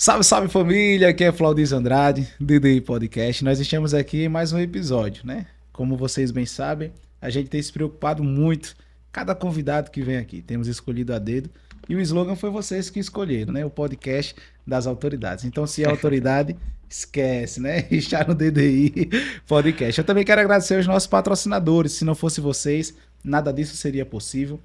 Salve, salve família, aqui é Flaudis Andrade, DDI Podcast. Nós estamos aqui em mais um episódio, né? Como vocês bem sabem, a gente tem se preocupado muito, cada convidado que vem aqui, temos escolhido a dedo, e o slogan foi vocês que escolheram, né? O podcast das autoridades. Então, se é autoridade, esquece, né? Está no DDI Podcast. Eu também quero agradecer aos nossos patrocinadores, se não fosse vocês, nada disso seria possível.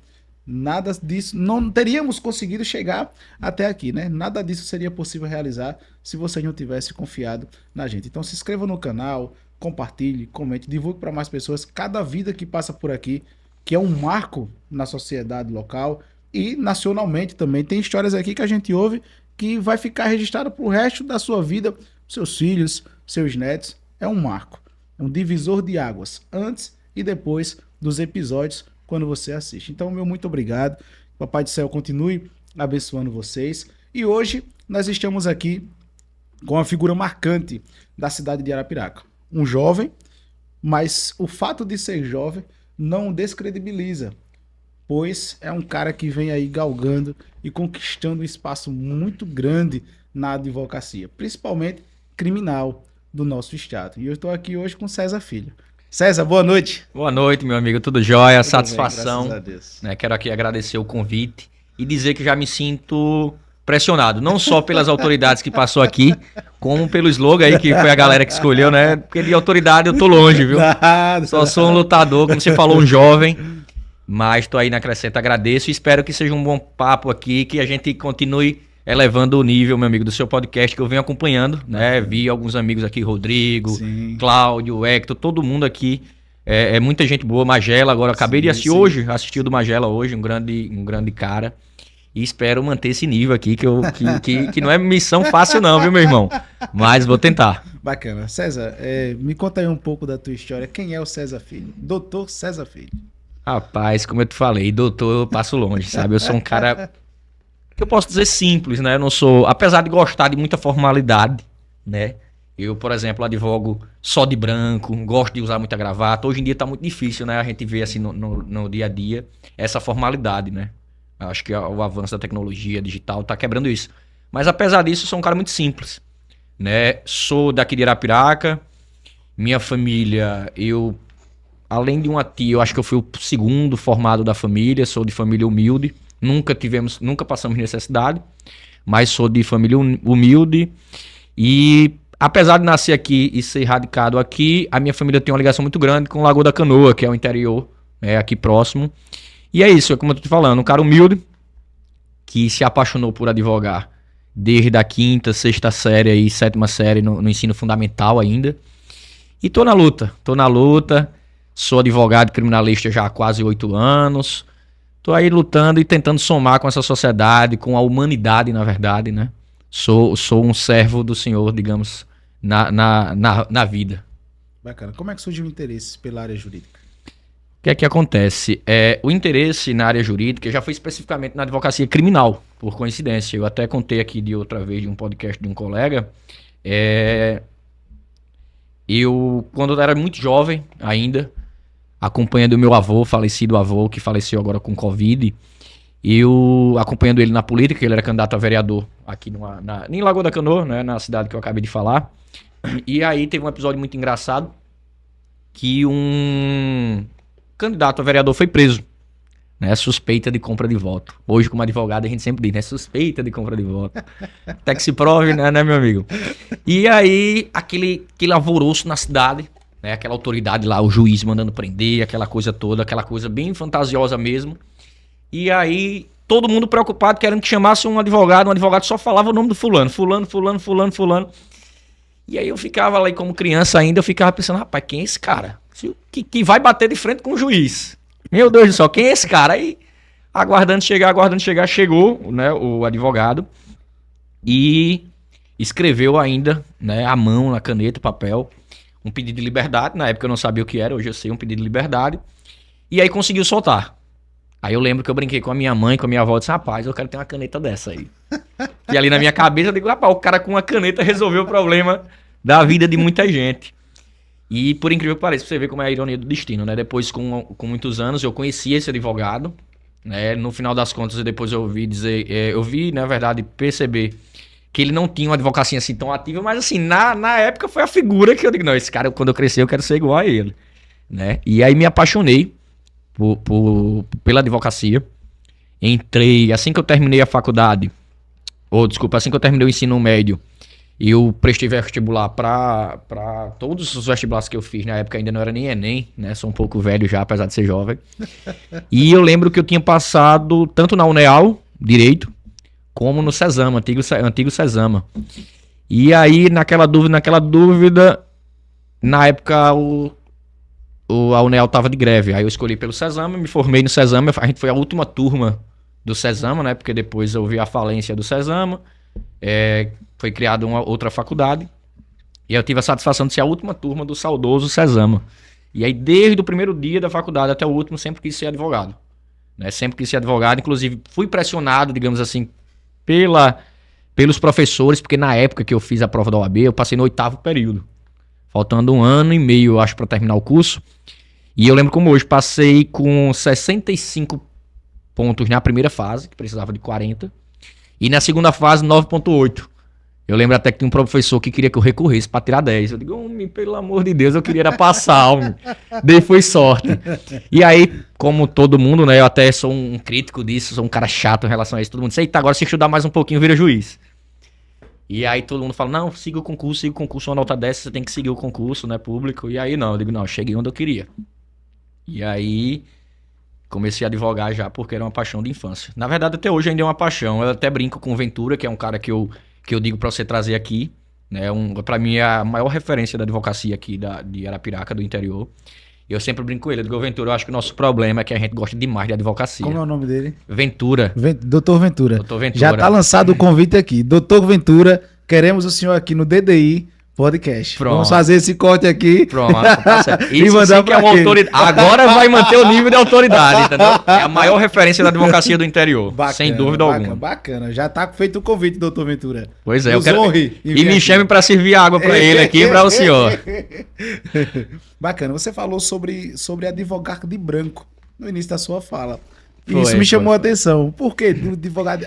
Nada disso, não teríamos conseguido chegar até aqui, né? Nada disso seria possível realizar se você não tivesse confiado na gente. Então se inscreva no canal, compartilhe, comente, divulgue para mais pessoas. Cada vida que passa por aqui, que é um marco na sociedade local e nacionalmente também. Tem histórias aqui que a gente ouve que vai ficar registrado para o resto da sua vida, seus filhos, seus netos. É um marco, é um divisor de águas, antes e depois dos episódios quando você assiste. Então, meu muito obrigado. Papai do Céu continue abençoando vocês. E hoje nós estamos aqui com uma figura marcante da cidade de Arapiraca. Um jovem, mas o fato de ser jovem não o descredibiliza, pois é um cara que vem aí galgando e conquistando um espaço muito grande na advocacia, principalmente criminal do nosso estado. E eu estou aqui hoje com César Filho. César, boa noite. Boa noite, meu amigo. Tudo jóia? Tudo Satisfação. bem, graças a Deus. Né? Quero aqui agradecer o convite e dizer que já me sinto pressionado, não só pelas autoridades que passou aqui, como pelo slogan aí que foi a galera que escolheu, né? Porque de autoridade eu tô longe, viu? Nada. Só sou um lutador, como você falou, um jovem, mas tô aí na crescente, agradeço e espero que seja um bom papo aqui, que a gente continue elevando o nível, meu amigo, do seu podcast que eu venho acompanhando, né? Vi alguns amigos aqui, Rodrigo, Sim. Cláudio, Hector, todo mundo aqui. É muita gente boa, Magela, agora acabei de assistir hoje, assisti o do Magela hoje, um grande cara. E espero manter esse nível aqui, que não é missão fácil não, viu, meu irmão? Mas vou tentar. Bacana. César, me conta aí um pouco da tua história. Quem é o César Filho? Doutor César Filho. Rapaz, como eu te falei, doutor, eu passo longe, sabe? Eu sou um cara que eu posso dizer simples, né? Eu não sou, apesar de gostar de muita formalidade, né? Eu, por exemplo, advogo só de branco, gosto de usar muita gravata. Hoje em dia tá muito difícil, né? A gente vê assim no dia a dia essa formalidade, né? Acho que o avanço da tecnologia digital tá quebrando isso. Mas apesar disso, eu sou um cara muito simples, né? Sou daqui de Arapiraca, minha família, além de uma tia, eu acho que eu fui o segundo formado da família, sou de família humilde. Nunca passamos necessidade, mas sou de família humilde e apesar de nascer aqui e ser radicado aqui, a minha família tem uma ligação muito grande com o Lagoa da Canoa, que é o interior, aqui próximo. E é isso, como eu tô te falando, um cara humilde que se apaixonou por advogar desde a quinta, sexta série e sétima série no ensino fundamental ainda. E tô na luta, sou advogado criminalista já há quase 8 anos. Tô aí lutando e tentando somar com essa sociedade, com a humanidade, na verdade, né? Sou um servo do Senhor, digamos, na vida. Bacana. Como é que surgiu o interesse pela área jurídica? O que é que acontece? O interesse na área jurídica já foi especificamente na advocacia criminal, por coincidência. Eu até contei aqui de outra vez de um podcast de um colega. Quando eu era muito jovem ainda, acompanhando o meu avô, falecido avô, que faleceu agora com Covid, eu acompanhando ele na política, ele era candidato a vereador aqui em Lagoa da Canoa, né, na cidade que eu acabei de falar. E aí teve um episódio muito engraçado que um candidato a vereador foi preso, né, suspeita de compra de voto. Hoje, como advogado, a gente sempre diz, né, suspeita de compra de voto. Até que se prove, né, meu amigo? E aí, aquele alvoroço na cidade, né, aquela autoridade lá, o juiz mandando prender, aquela coisa toda, aquela coisa bem fantasiosa mesmo. E aí, todo mundo preocupado, querendo que chamasse um advogado só falava o nome do fulano. E aí eu ficava lá, e como criança ainda, eu ficava pensando, rapaz, quem é esse cara? Que vai bater de frente com o juiz? Meu Deus do céu, quem é esse cara? Aí, aguardando chegar, chegou, né, o advogado e escreveu ainda, né, à mão, na caneta, papel, um pedido de liberdade. Na época eu não sabia o que era, hoje eu sei, um pedido de liberdade. E aí conseguiu soltar. Aí eu lembro que eu brinquei com a minha mãe, com a minha avó, e disse, rapaz, eu quero ter uma caneta dessa aí. E ali na minha cabeça eu digo, rapaz, o cara com uma caneta resolveu o problema da vida de muita gente. E por incrível que pareça, pra você ver como é a ironia do destino, né? Depois, com muitos anos, eu conheci esse advogado, né? No final das contas, depois eu ouvi dizer, na verdade, perceber que ele não tinha uma advocacia assim tão ativa, mas assim, na época foi a figura que eu digo, não, esse cara, quando eu crescer, eu quero ser igual a ele, né? E aí me apaixonei pela advocacia. Entrei, assim que eu terminei a faculdade, assim que eu terminei o ensino médio, eu prestei vestibular para todos os vestibulares que eu fiz. Na época ainda não era nem Enem, né? Sou um pouco velho já, apesar de ser jovem. E eu lembro que eu tinha passado tanto na Uneal, Direito, como no Cesama, antigo Cesama. E aí, naquela dúvida, na época a Uneal tava de greve. Aí eu escolhi pelo Cesama, me formei no Cesama. A gente foi a última turma do Cesama, né? Porque depois eu vi a falência do Cesama. Foi criada uma outra faculdade. E eu tive a satisfação de ser a última turma do saudoso Cesama. E aí, desde o primeiro dia da faculdade até o último, sempre quis ser advogado. Né? Sempre quis ser advogado. Inclusive, fui pressionado, digamos assim, pelos professores, porque na época que eu fiz a prova da OAB, eu passei no 8º período. Faltando 1 ano e meio, eu acho, para terminar o curso. E eu lembro como hoje, passei com 65 pontos na primeira fase, que precisava de 40. E na segunda fase, 9,8. Eu lembro até que tinha um professor que queria que eu recorresse para tirar 10. Eu digo, homem, pelo amor de Deus, eu queria era passar, homem. Daí foi sorte. E aí, como todo mundo, né, eu até sou um crítico disso, sou um cara chato em relação a isso. Todo mundo diz, eita, agora se estudar mais um pouquinho, vira juiz. E aí todo mundo fala, não, siga o concurso, uma nota dessa, você tem que seguir o concurso, né, público. E aí não, eu digo, não, cheguei onde eu queria. E aí comecei a advogar já porque era uma paixão de infância. Na verdade, até hoje ainda é uma paixão. Eu até brinco com o Ventura, que é um cara que eu digo pra você trazer aqui, né? Pra mim é a maior referência da advocacia aqui de Arapiraca, do interior. Eu sempre brinco com ele. Eu digo, Ventura, eu acho que o nosso problema é que a gente gosta demais de advocacia. Como é o nome dele? Ventura. Doutor Ventura. Doutor Ventura. Já tá lançado o convite aqui. Doutor Ventura, queremos o senhor aqui no DDI Podcast. Pronto. Vamos fazer esse corte aqui. Pronto, tá certo. E mandar que é pra uma ele. autoridade. Agora vai manter o nível de autoridade, entendeu? É a maior referência da advocacia do interior. Bacana, sem dúvida alguma. Bacana. Já tá feito o convite, doutor Ventura. Pois é, Nos eu quero. honre E me chame para servir água para ele aqui, para o senhor. Bacana. Você falou sobre advogado de branco no início da sua fala. Foi, Isso me chamou a foi. atenção. Por que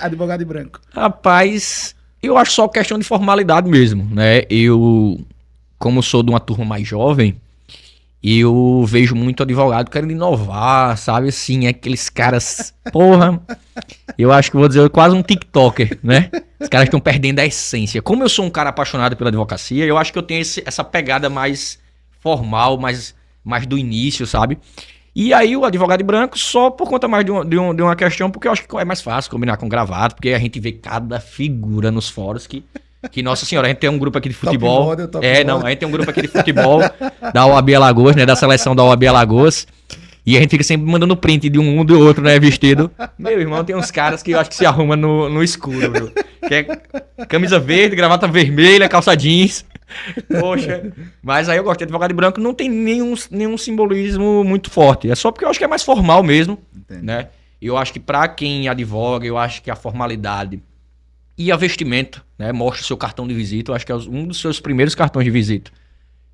advogado de branco? Rapaz, eu acho só questão de formalidade mesmo, né? Eu, como sou de uma turma mais jovem, eu vejo muito advogado querendo inovar, sabe? Assim, aqueles caras, porra, eu acho que vou dizer quase um TikToker, né? Os caras estão perdendo a essência. Como eu sou um cara apaixonado pela advocacia, eu acho que eu tenho essa pegada mais formal, mais do início, sabe? E aí o advogado de branco só por conta mais de uma questão, porque eu acho que é mais fácil combinar com gravata, porque a gente vê cada figura nos fóruns que nossa senhora, a gente tem um grupo aqui de futebol. Top model. Não, a gente tem um grupo aqui de futebol da OAB Alagoas, né, da seleção da OAB Alagoas. E a gente fica sempre mandando print de um do outro, né, vestido. Meu irmão, tem uns caras que eu acho que se arrumam no escuro, viu? Que é camisa verde, gravata vermelha, calça jeans. Poxa, mas aí eu gosto de advogado de branco, não tem nenhum simbolismo muito forte. É só porque eu acho que é mais formal mesmo, né? Eu acho que pra quem advoga, eu acho que a formalidade e a vestimenta, né, mostra o seu cartão de visita. Eu acho que é um dos seus primeiros cartões de visita.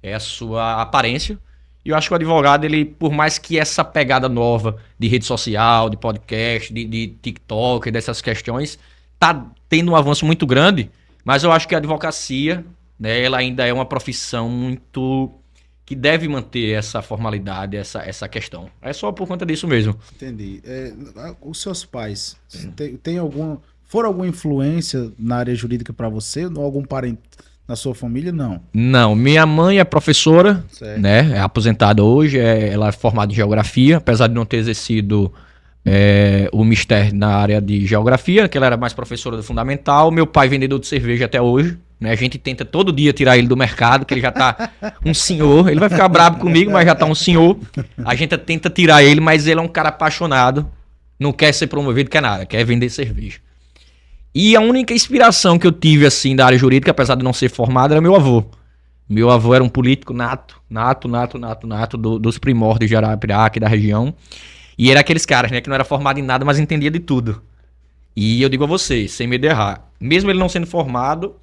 É a sua aparência. E eu acho que o advogado, ele, por mais que essa pegada nova de rede social, de podcast, de TikTok, dessas questões, tá tendo um avanço muito grande, mas eu acho que a advocacia, né, ela ainda é uma profissão muito que deve manter essa formalidade, essa questão. É só por conta disso mesmo. Entendi. Os seus pais, foram alguma influência na área jurídica para você? Ou algum parente na sua família? Não. Não, minha mãe é professora, Certo. né? É aposentada hoje, ela é formada em geografia, apesar de não ter exercido o mistério na área de geografia, que ela era mais professora do fundamental. Meu pai vendedor de cerveja até hoje, né? A gente tenta todo dia tirar ele do mercado, que ele já tá um senhor. Ele vai ficar bravo comigo, mas já tá um senhor. A gente tenta tirar ele, mas ele é um cara apaixonado, não quer ser promovido, quer nada, quer vender cerveja. E a única inspiração que eu tive, assim, da área jurídica, apesar de não ser formado, era meu avô. Meu avô era um político nato, dos primórdios de Arapiraca e da região. E era aqueles caras, né, que não era formado em nada, mas entendia de tudo. E eu digo a vocês, sem medo de errar, mesmo ele não sendo formado,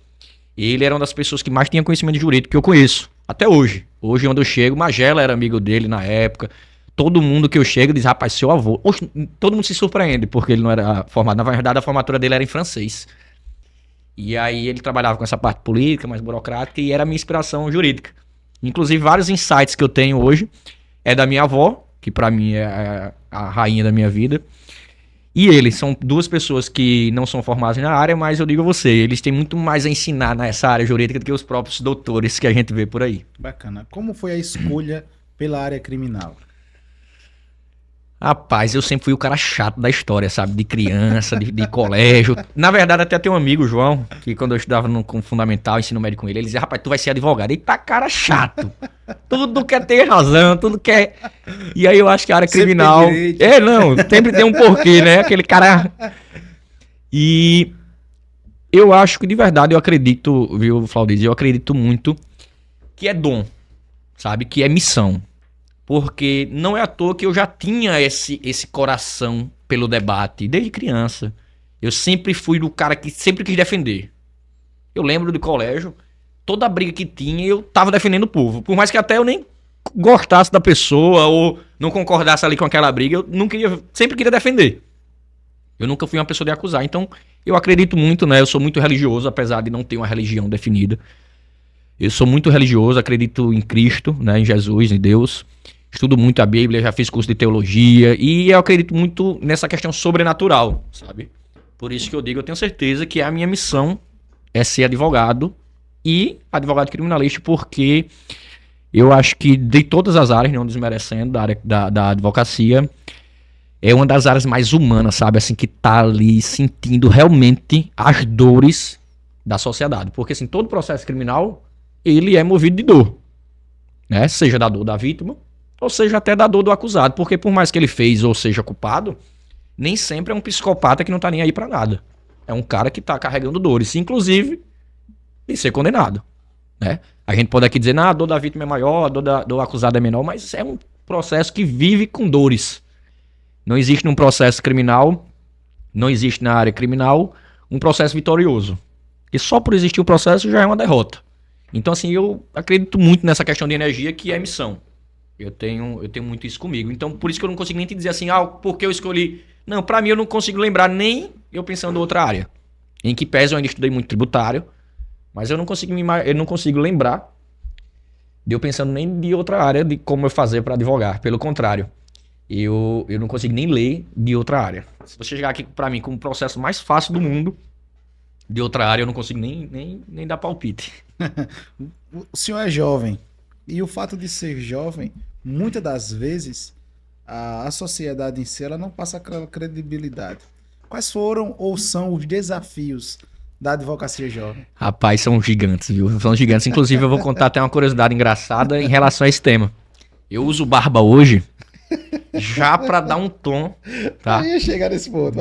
ele era uma das pessoas que mais tinha conhecimento jurídico que eu conheço, até hoje. Hoje, onde eu chego, Magela era amigo dele na época. Todo mundo que eu chego diz, rapaz, seu avô. Oxe, todo mundo se surpreende, porque ele não era formado. Na verdade, a formatura dele era em francês. E aí ele trabalhava com essa parte política, mais burocrática, e era a minha inspiração jurídica. Inclusive, vários insights que eu tenho hoje é da minha avó, que pra mim é a rainha da minha vida. E eles são duas pessoas que não são formadas na área, mas eu digo a você, eles têm muito mais a ensinar nessa área jurídica do que os próprios doutores que a gente vê por aí. Bacana. Como foi a escolha pela área criminal? Rapaz, eu sempre fui o cara chato da história, sabe? De criança, de colégio. Na verdade, até tem um amigo, João, que quando eu estudava com fundamental, ensino médio com ele dizia, rapaz, tu vai ser advogado. Ele tá cara chato. Tudo quer ter razão, tudo quer... E aí eu acho que a área criminal... Não, sempre tem um porquê, né? Aquele cara... E eu acho que, de verdade, eu acredito, viu, Flaudísio? Eu acredito muito que é dom, sabe? Que é missão. Porque não é à toa que eu já tinha esse coração pelo debate, desde criança. Eu sempre fui do cara que sempre quis defender. Eu lembro do colégio, toda a briga que tinha, eu tava defendendo o povo. Por mais que até eu nem gostasse da pessoa ou não concordasse ali com aquela briga, eu não queria, sempre queria defender. Eu nunca fui uma pessoa de acusar. Então, eu acredito muito, né? Eu sou muito religioso, apesar de não ter uma religião definida. Eu sou muito religioso, acredito em Cristo, né? Em Jesus, em Deus. Estudo muito a Bíblia, já fiz curso de teologia e eu acredito muito nessa questão sobrenatural, sabe? Por isso que eu digo, eu tenho certeza que a minha missão é ser advogado e advogado criminalista, porque eu acho que de todas as áreas, não desmerecendo da área da advocacia, é uma das áreas mais humanas, sabe? Assim, que tá ali sentindo realmente as dores da sociedade. Porque assim, todo processo criminal, ele é movido de dor, né? Seja da dor da vítima, ou seja até da dor do acusado, porque por mais que ele fez ou seja culpado, nem sempre é um psicopata que não tá nem aí pra nada. É um cara que tá carregando dores, inclusive de ser condenado, né? A gente pode aqui dizer, a dor da vítima é maior, a dor do acusado é menor, mas é um processo que vive com dores. Não existe num processo criminal, não existe na área criminal um processo vitorioso. E só por existir o processo já é uma derrota. Então assim, eu acredito muito nessa questão de energia que é missão. Eu tenho muito isso comigo. Então, por isso que eu não consigo nem te dizer assim, por que eu escolhi... Não, pra mim eu não consigo lembrar nem eu pensando em outra área. Em que pese eu ainda estudei muito tributário, mas eu não consigo lembrar de eu pensando nem de outra área de como eu fazer para advogar. Pelo contrário, eu não consigo nem ler de outra área. Se você chegar aqui pra mim com o processo mais fácil do mundo, de outra área eu não consigo nem dar palpite. O senhor é jovem. E o fato de ser jovem, muitas das vezes, a sociedade em si, ela não passa aquela credibilidade. Quais foram ou são os desafios da advocacia jovem? Rapaz, são gigantes, viu? São gigantes. Inclusive, eu vou contar até uma curiosidade engraçada em relação a esse tema. Eu uso barba hoje já pra dar um tom, tá? Eu ia chegar nesse ponto.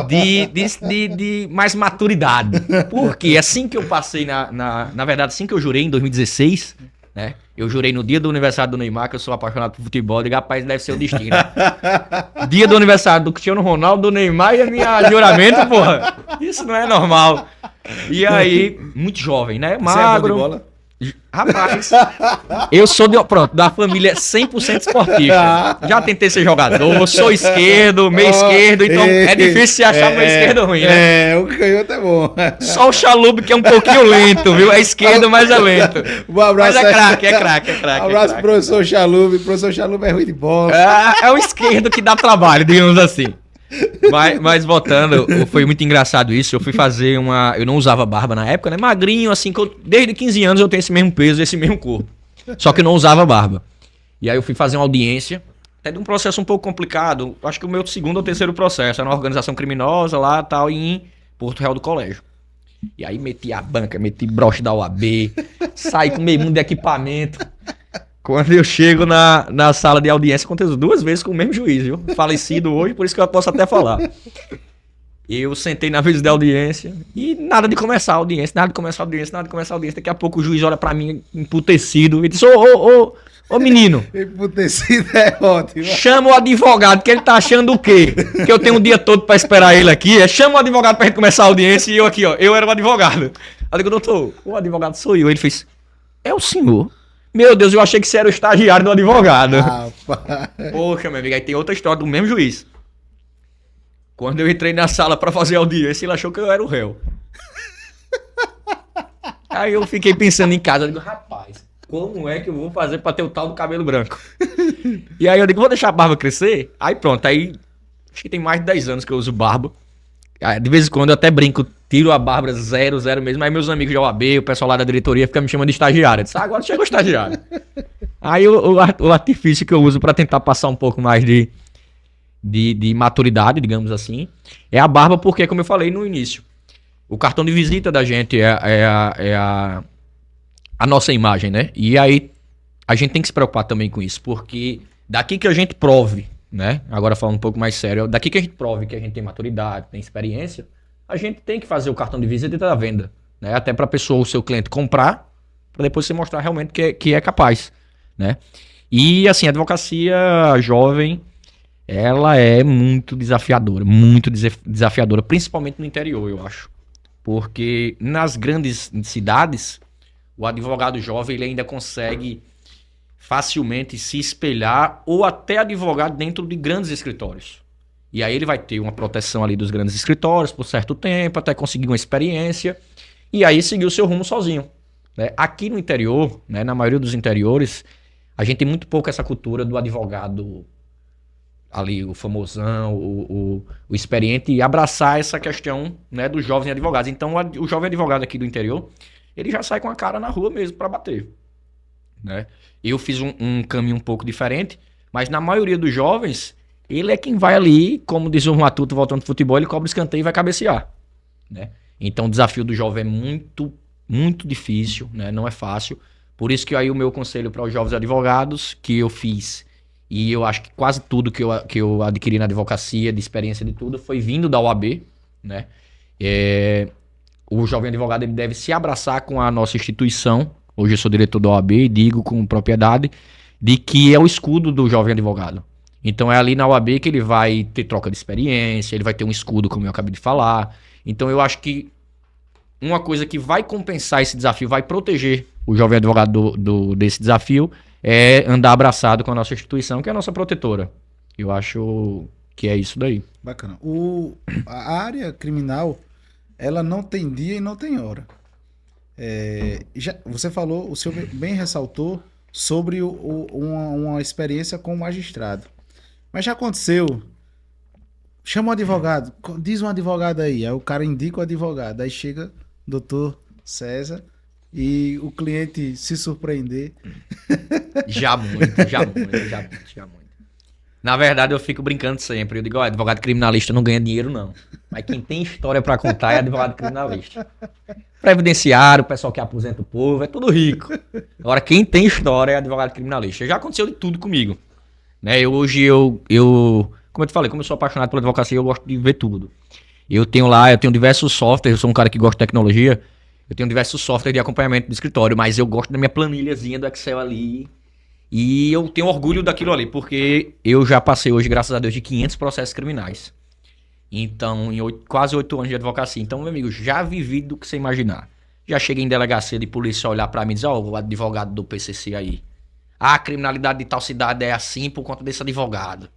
De mais maturidade. Porque assim que eu passei na verdade, assim que eu jurei em 2016, né? Eu jurei no dia do aniversário do Neymar, que eu sou apaixonado por futebol, e rapaz, deve ser o destino. Dia do aniversário do Cristiano Ronaldo, do Neymar e a minha juramento, porra. Isso não é normal. E aí, muito jovem, né? Magro. Você é bom de bola? Rapaz, eu sou da família 100% esportista. Já tentei ser jogador, sou esquerdo, meio esquerdo, então é difícil se achar meio esquerdo ruim, né? O canhoto é bom. Só o Chalub que é um pouquinho lento, viu? É esquerdo, mas é lento. Um abraço. Mas é craque. Um abraço pro professor Chalub. Professor Chalub é ruim de bola. É o esquerdo que dá trabalho, digamos assim. Mas voltando, foi muito engraçado isso. Eu fui fazer eu não usava barba na época, né? Magrinho, assim, desde 15 anos eu tenho esse mesmo peso, esse mesmo corpo. Só que eu não usava barba. E aí eu fui fazer uma audiência, até de um processo um pouco complicado. Acho que o meu segundo ou terceiro processo. Era uma organização criminosa lá, tal, em Porto Real do Colégio. E aí meti a banca, meti broche da OAB, saí com meio mundo de equipamento. Quando eu chego na sala de audiência, aconteceu 2 vezes com o mesmo juiz, viu? Falecido hoje, por isso que eu posso até falar. Eu sentei na vez da audiência e nada de começar a audiência. Daqui a pouco o juiz olha pra mim emputecido e diz, ô menino. Emputecido é ótimo. Chama o advogado, que ele tá achando o quê? Que eu tenho o dia todo pra esperar ele aqui. Chama o advogado pra gente começar a audiência e eu aqui, ó. Eu era o advogado. Aí eu digo, doutor, o advogado sou eu. Ele fez, é o senhor? Meu Deus, eu achei que você era o estagiário do advogado. Poxa, meu amigo, aí tem outra história do mesmo juiz. Quando eu entrei na sala pra fazer a audiência, ele achou que eu era o réu. Aí eu fiquei pensando em casa, eu digo, rapaz, como é que eu vou fazer pra ter o tal do cabelo branco? E aí eu digo, vou deixar a barba crescer? Aí pronto, aí acho que tem mais de 10 anos que eu uso barba. De vez em quando eu até brinco, tiro a barba zero mesmo. Aí meus amigos de OAB, o pessoal lá da diretoria fica me chamando de estagiário. Eu disse, agora chegou o estagiário. Aí o artifício que eu uso pra tentar passar um pouco mais de maturidade, digamos assim, é a barba, porque, como eu falei no início, o cartão de visita da gente é a nossa imagem, né? E aí a gente tem que se preocupar também com isso, porque daqui que a gente prove, né? Agora falando um pouco mais sério, daqui que a gente prove que a gente tem maturidade, tem experiência, a gente tem que fazer o cartão de visita da venda, né? Até para a pessoa, o seu cliente comprar, para depois você mostrar realmente que é capaz, né? E assim, a advocacia jovem, ela é muito desafiadora, principalmente no interior, eu acho. Porque nas grandes cidades, o advogado jovem ele ainda consegue facilmente se espelhar ou até advogar dentro de grandes escritórios. E aí ele vai ter uma proteção ali dos grandes escritórios por certo tempo, até conseguir uma experiência, e aí seguir o seu rumo sozinho, né? Aqui no interior, né, na maioria dos interiores, a gente tem muito pouco essa cultura do advogado ali, o famosão, o experiente, e abraçar essa questão, né, dos jovens advogados. Então, o jovem advogado aqui do interior, ele já sai com a cara na rua mesmo para bater, né? Eu fiz um caminho um pouco diferente, mas na maioria dos jovens, ele é quem vai ali, como diz o Matuto voltando do futebol, ele cobra o escanteio e vai cabecear, né? Então, o desafio do jovem é muito, muito difícil, né? Não é fácil. Por isso que aí o meu conselho para os jovens advogados, que eu fiz, e eu acho que quase tudo que eu adquiri na advocacia, de experiência de tudo, foi vindo da OAB, né? O jovem advogado ele deve se abraçar com a nossa instituição. Hoje eu sou diretor da OAB e digo com propriedade de que é o escudo do jovem advogado. Então é ali na OAB que ele vai ter troca de experiência, ele vai ter um escudo, como eu acabei de falar. Então eu acho que uma coisa que vai compensar esse desafio, vai proteger o jovem advogado desse desafio, é andar abraçado com a nossa instituição, que é a nossa protetora. Eu acho que é isso daí. Bacana. A área criminal, ela não tem dia e não tem hora. Você falou, o senhor bem ressaltou sobre uma experiência com o magistrado. Mas já aconteceu, chama um advogado, diz um advogado aí o cara indica o advogado, aí chega o doutor César e o cliente se surpreender. Já muito. Na verdade, eu fico brincando sempre. Eu digo, advogado criminalista não ganha dinheiro, não. Mas quem tem história pra contar é advogado criminalista. Previdenciário, o pessoal que aposenta o povo, é tudo rico. Agora, quem tem história é advogado criminalista. Já aconteceu de tudo comigo, né? Hoje, como eu te falei, como eu sou apaixonado pela advocacia, eu gosto de ver tudo. Eu tenho diversos softwares, eu sou um cara que gosta de tecnologia, eu tenho diversos softwares de acompanhamento do escritório, mas eu gosto da minha planilhazinha do Excel ali. E eu tenho orgulho daquilo ali, porque eu já passei hoje, graças a Deus, de 500 processos criminais. Então, em quase 8 anos de advocacia. Então, meu amigo, já vivi do que você imaginar. Já cheguei em delegacia de polícia olhar pra mim e dizer, o advogado do PCC aí. A criminalidade de tal cidade é assim por conta desse advogado.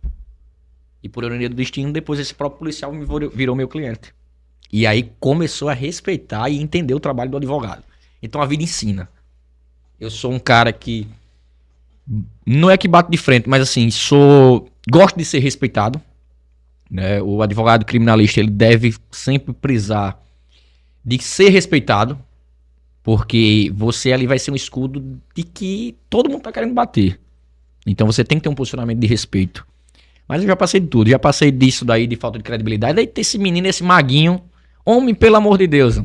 E por ironia do destino, depois esse próprio policial virou meu cliente. E aí começou a respeitar e entender o trabalho do advogado. Então, a vida ensina. Eu sou um cara que não é que bato de frente, mas assim, gosto de ser respeitado, né? O advogado criminalista, ele deve sempre prisar de ser respeitado, porque você ali vai ser um escudo de que todo mundo tá querendo bater. Então você tem que ter um posicionamento de respeito. Mas eu já passei de tudo, já passei disso daí, de falta de credibilidade, daí ter esse menino, esse maguinho, homem, pelo amor de Deus,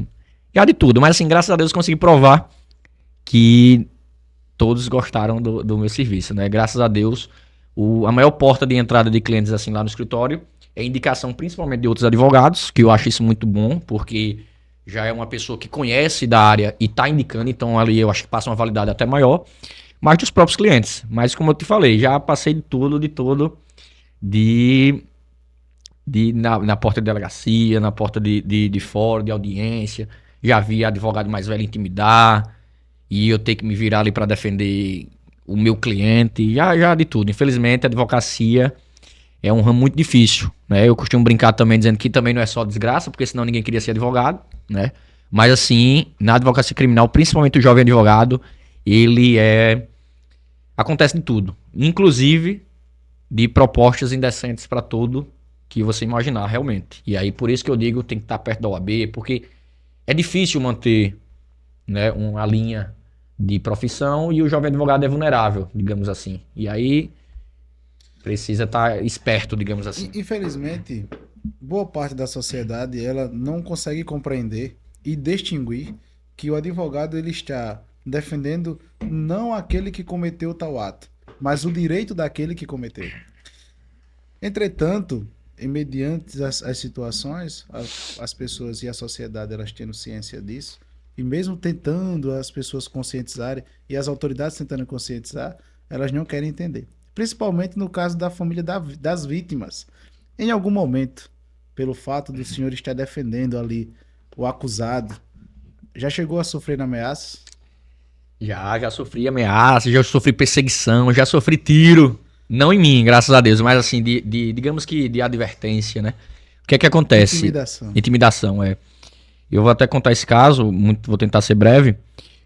já de tudo, mas assim, graças a Deus eu consegui provar que todos gostaram do meu serviço, né? Graças a Deus, a maior porta de entrada de clientes assim lá no escritório é indicação principalmente de outros advogados, que eu acho isso muito bom, porque já é uma pessoa que conhece da área e tá indicando, então ali eu acho que passa uma validade até maior, mas dos próprios clientes. Mas como eu te falei, já passei de tudo, na porta de delegacia, na porta de fora, de audiência, já vi advogado mais velho intimidar, e eu ter que me virar ali para defender o meu cliente, já de tudo. Infelizmente, a advocacia é um ramo muito difícil, né? Eu costumo brincar também dizendo que também não é só desgraça, porque senão ninguém queria ser advogado, né? Mas assim, na advocacia criminal, principalmente o jovem advogado, ele é... Acontece de tudo. Inclusive de propostas indecentes para tudo que você imaginar realmente. E aí por isso que eu digo tem que estar perto da OAB, porque é difícil manter, né, uma linha de profissão e o jovem advogado é vulnerável, digamos assim. E aí precisa estar esperto, digamos assim. Infelizmente, boa parte da sociedade ela não consegue compreender e distinguir que o advogado ele está defendendo não aquele que cometeu tal ato, mas o direito daquele que cometeu. Entretanto, mediante as situações, as pessoas e a sociedade elas tendo ciência disso, e mesmo tentando as pessoas conscientizarem e as autoridades tentando conscientizar, elas não querem entender. Principalmente no caso da família das vítimas. Em algum momento, pelo fato do senhor estar defendendo ali o acusado, já chegou a sofrer ameaças? Já sofri ameaça, já sofri perseguição, já sofri tiro. Não em mim, graças a Deus, mas assim, digamos que de advertência, né? O que é que acontece? Intimidação. Intimidação, é. Eu vou até contar esse caso, vou tentar ser breve,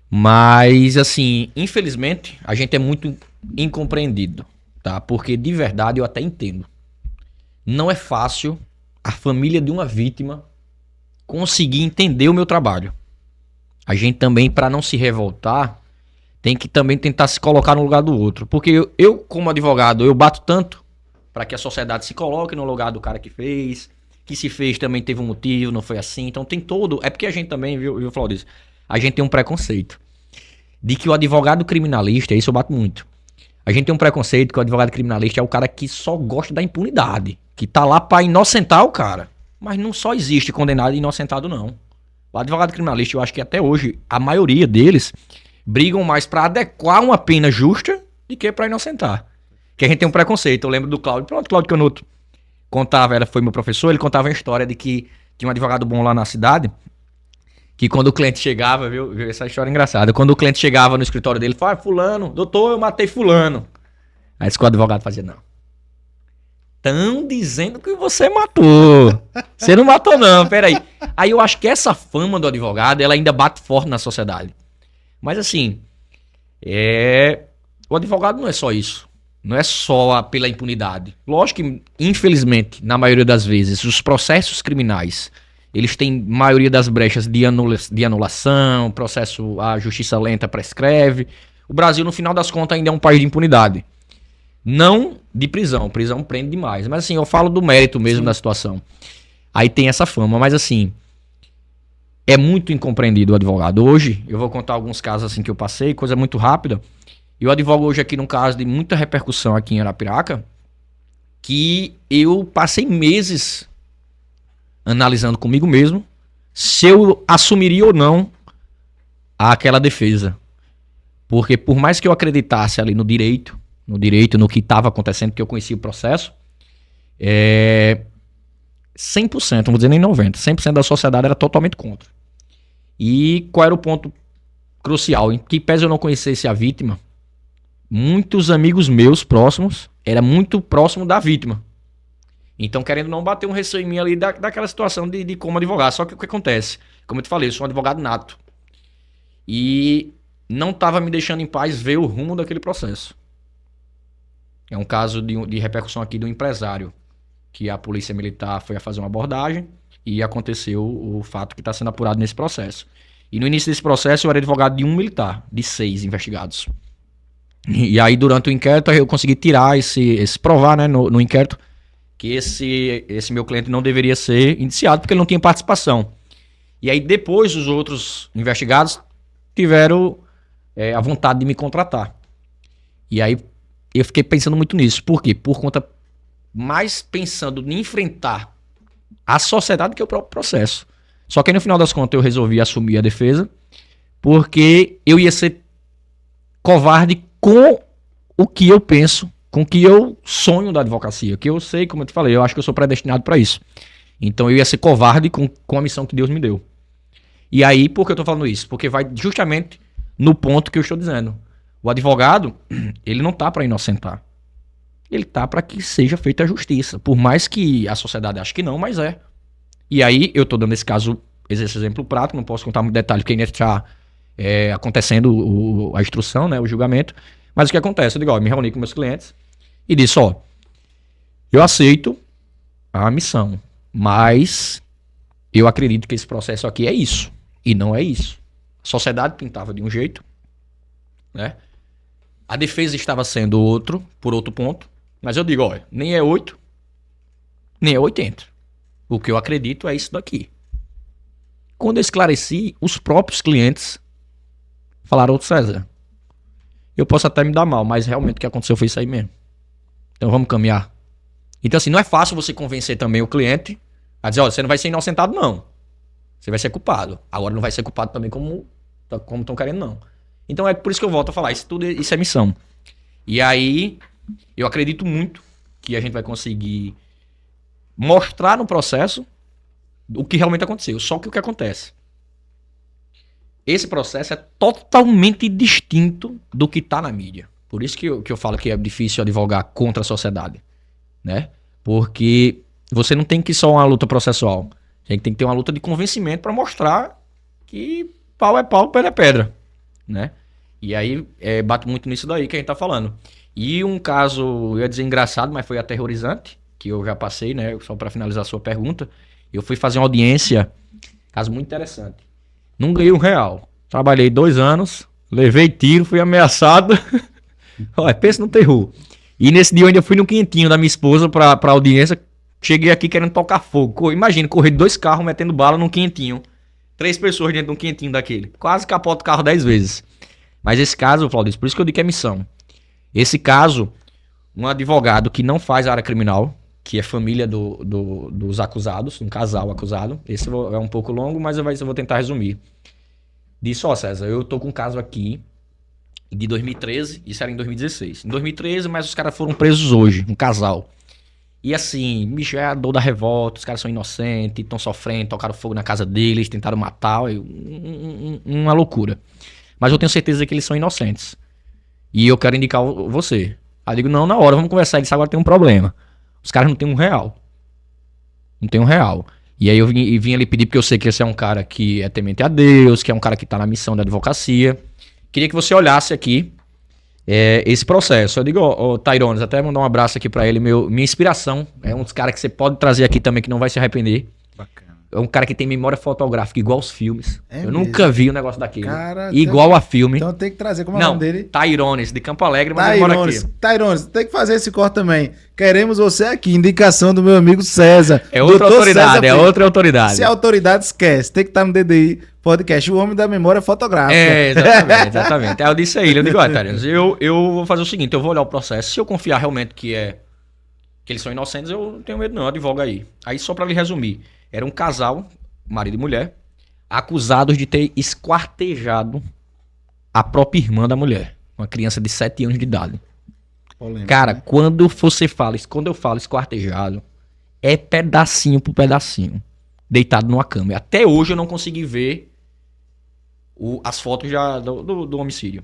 mas assim, infelizmente, a gente é muito incompreendido, tá? Porque de verdade eu até entendo. Não é fácil a família de uma vítima conseguir entender o meu trabalho. A gente também, para não se revoltar, tem que também tentar se colocar no lugar do outro. Porque eu como advogado, eu bato tanto para que a sociedade se coloque no lugar do cara que fez, que se fez também teve um motivo, não foi assim. Então tem todo... É porque a gente também, viu Flaudice? A gente tem um preconceito de que o advogado criminalista, isso eu bato muito. A gente tem um preconceito que o advogado criminalista é o cara que só gosta da impunidade, que tá lá para inocentar o cara. Mas não só existe condenado e inocentado, não. O advogado criminalista, eu acho que até hoje, a maioria deles brigam mais para adequar uma pena justa do que para inocentar. Que a gente tem um preconceito. Eu lembro do Cláudio. Pronto, Cláudio Canuto contava, foi meu professor, ele contava uma história de que tinha um advogado bom lá na cidade, que quando o cliente chegava, viu essa história é engraçada, quando o cliente chegava no escritório dele, falava, fulano, doutor, eu matei fulano. Aí disse que o advogado fazia, não. Estão dizendo que você matou. Você não matou não, peraí. Aí eu acho que essa fama do advogado, ela ainda bate forte na sociedade. Mas assim, o advogado não é só isso. Não é só pela impunidade. Lógico que, infelizmente, na maioria das vezes, os processos criminais, eles têm maioria das brechas de anulação, processo, a justiça lenta prescreve. O Brasil, no final das contas, ainda é um país de impunidade. Não de prisão. Prisão prende demais. Mas assim, eu falo do mérito mesmo Sim. da situação. Aí tem essa fama. Mas assim, é muito incompreendido o advogado. Hoje, eu vou contar alguns casos assim que eu passei, coisa muito rápida. Eu advogo hoje aqui num caso de muita repercussão aqui em Arapiraca, que eu passei meses analisando comigo mesmo se eu assumiria ou não aquela defesa. Porque por mais que eu acreditasse ali no direito, no que estava acontecendo, porque eu conhecia o processo, 100%, não vou dizer nem 90%, 100% da sociedade era totalmente contra. E qual era o ponto crucial? Em que pese eu não conhecesse a vítima, muitos amigos meus próximos, era muito próximo da vítima. Então, querendo não bater um receio em mim ali daquela situação de como advogar. Só que o que acontece? Como eu te falei, eu sou um advogado nato. E não estava me deixando em paz ver o rumo daquele processo. É um caso de repercussão aqui de um empresário, que a polícia militar foi a fazer uma abordagem e aconteceu o fato que está sendo apurado nesse processo. E no início desse processo eu era advogado de um militar, de 6 investigados. E aí durante o inquérito eu consegui tirar provar, né, no inquérito que esse meu cliente não deveria ser indiciado porque ele não tinha participação. E aí depois os outros investigados tiveram a vontade de me contratar. E aí eu fiquei pensando muito nisso. Por quê? Por conta mais pensando em enfrentar a sociedade que o próprio processo. Só que aí, no final das contas eu resolvi assumir a defesa porque eu ia ser covarde com o que eu penso, com o que eu sonho da advocacia, que eu sei, como eu te falei, eu acho que eu sou predestinado para isso. Então eu ia ser covarde com a missão que Deus me deu. E aí, por que eu tô falando isso? Porque vai justamente no ponto que eu estou dizendo. O advogado, ele não tá para inocentar. Ele tá para que seja feita a justiça. Por mais que a sociedade ache que não, mas é. E aí, eu tô dando esse caso exercer exemplo prático, não posso contar muito detalhe, porque ainda está acontecendo a instrução, né, o julgamento. Mas o que acontece? Eu digo, ó, eu me reuni com meus clientes e disse, ó, eu aceito a missão, mas eu acredito que esse processo aqui é isso, e não é isso. A sociedade pintava de um jeito, né? A defesa estava sendo outro, por outro ponto, mas eu digo, olha, nem é 8, nem é 80. O que eu acredito é isso daqui. Quando eu esclareci, os próprios clientes falaram, César, eu posso até me dar mal, mas realmente o que aconteceu foi isso aí mesmo. Então vamos caminhar. Então assim, não é fácil você convencer também o cliente a dizer, olha, você não vai ser inocentado não. Você vai ser culpado. Agora não vai ser culpado também como estão querendo não. Então é por isso que eu volto a falar, isso é missão. E aí, eu acredito muito que a gente vai conseguir mostrar no processo o que realmente aconteceu. Só que o que acontece? Esse processo é totalmente distinto do que está na mídia. Por isso que eu falo que é difícil advogar contra a sociedade, né? Porque você não tem que ir só uma luta processual. A gente tem que ter uma luta de convencimento para mostrar que pau é pau, pedra é pedra, né? E aí bate muito nisso daí que a gente tá falando. E um caso, eu ia dizer engraçado, mas foi aterrorizante, que eu já passei, né? Só para finalizar a sua pergunta. Eu fui fazer uma audiência, caso muito interessante. Não ganhei R$1. Trabalhei 2 anos, levei tiro, fui ameaçado. Olha, pensa no terror. E nesse dia eu ainda fui no quintinho da minha esposa pra audiência. Cheguei aqui querendo tocar fogo. Imagina, correr 2 carros metendo bala num quintinho. 3 pessoas dentro de um quintinho daquele. Quase capota o carro 10 vezes. Mas esse caso, Claudio, por isso que eu digo que é missão. Esse caso, um advogado que não faz área criminal, que é família dos acusados, um casal acusado. Esse é um pouco longo, mas eu vou tentar resumir. Disse, ó, César, eu tô com um caso aqui de 2013, isso era em 2016. Em 2013, mas os caras foram presos hoje, um casal. E assim, bicho, é a dor da revolta, os caras são inocentes, estão sofrendo, tocaram fogo na casa deles, tentaram matar, uma loucura. Mas eu tenho certeza que eles são inocentes. E eu quero indicar você. Aí eu digo, não, na hora, vamos conversar. Ele disse, agora tem um problema. Os caras não têm R$1. Não tem R$1. E aí eu vim ali pedir, porque eu sei que esse é um cara que é temente a Deus, que é um cara que tá na missão da advocacia. Queria que você olhasse aqui esse processo. Eu digo, ó, Tyrones, até mandar um abraço aqui pra ele, minha inspiração. É um dos caras que você pode trazer aqui também, que não vai se arrepender. Bacana. É um cara que tem memória fotográfica igual aos filmes. Eu nunca vi um negócio daquele. Cara, igual a filme. Então tem que trazer, como é o nome dele? Tyrones, de Campo Alegre, mas ele mora aqui. Tyrones, tem que fazer esse corte também. Queremos você aqui, indicação do meu amigo César. É outra autoridade, César, outra autoridade. Se a autoridade esquece, tem que estar no DDI Podcast, o homem da memória fotográfica. Exatamente. Aí eu disse a ele, eu digo, Tyrones, eu vou fazer o seguinte, eu vou olhar o processo, se eu confiar realmente que eles são inocentes, eu não tenho medo não, advoga aí. Aí só pra lhe resumir, era um casal, marido e mulher, acusados de ter esquartejado a própria irmã da mulher, uma criança de 7 anos de idade. Polêmico, cara, né? Quando eu falo esquartejado, é pedacinho por pedacinho, deitado numa cama. Até hoje eu não consegui ver as fotos do homicídio.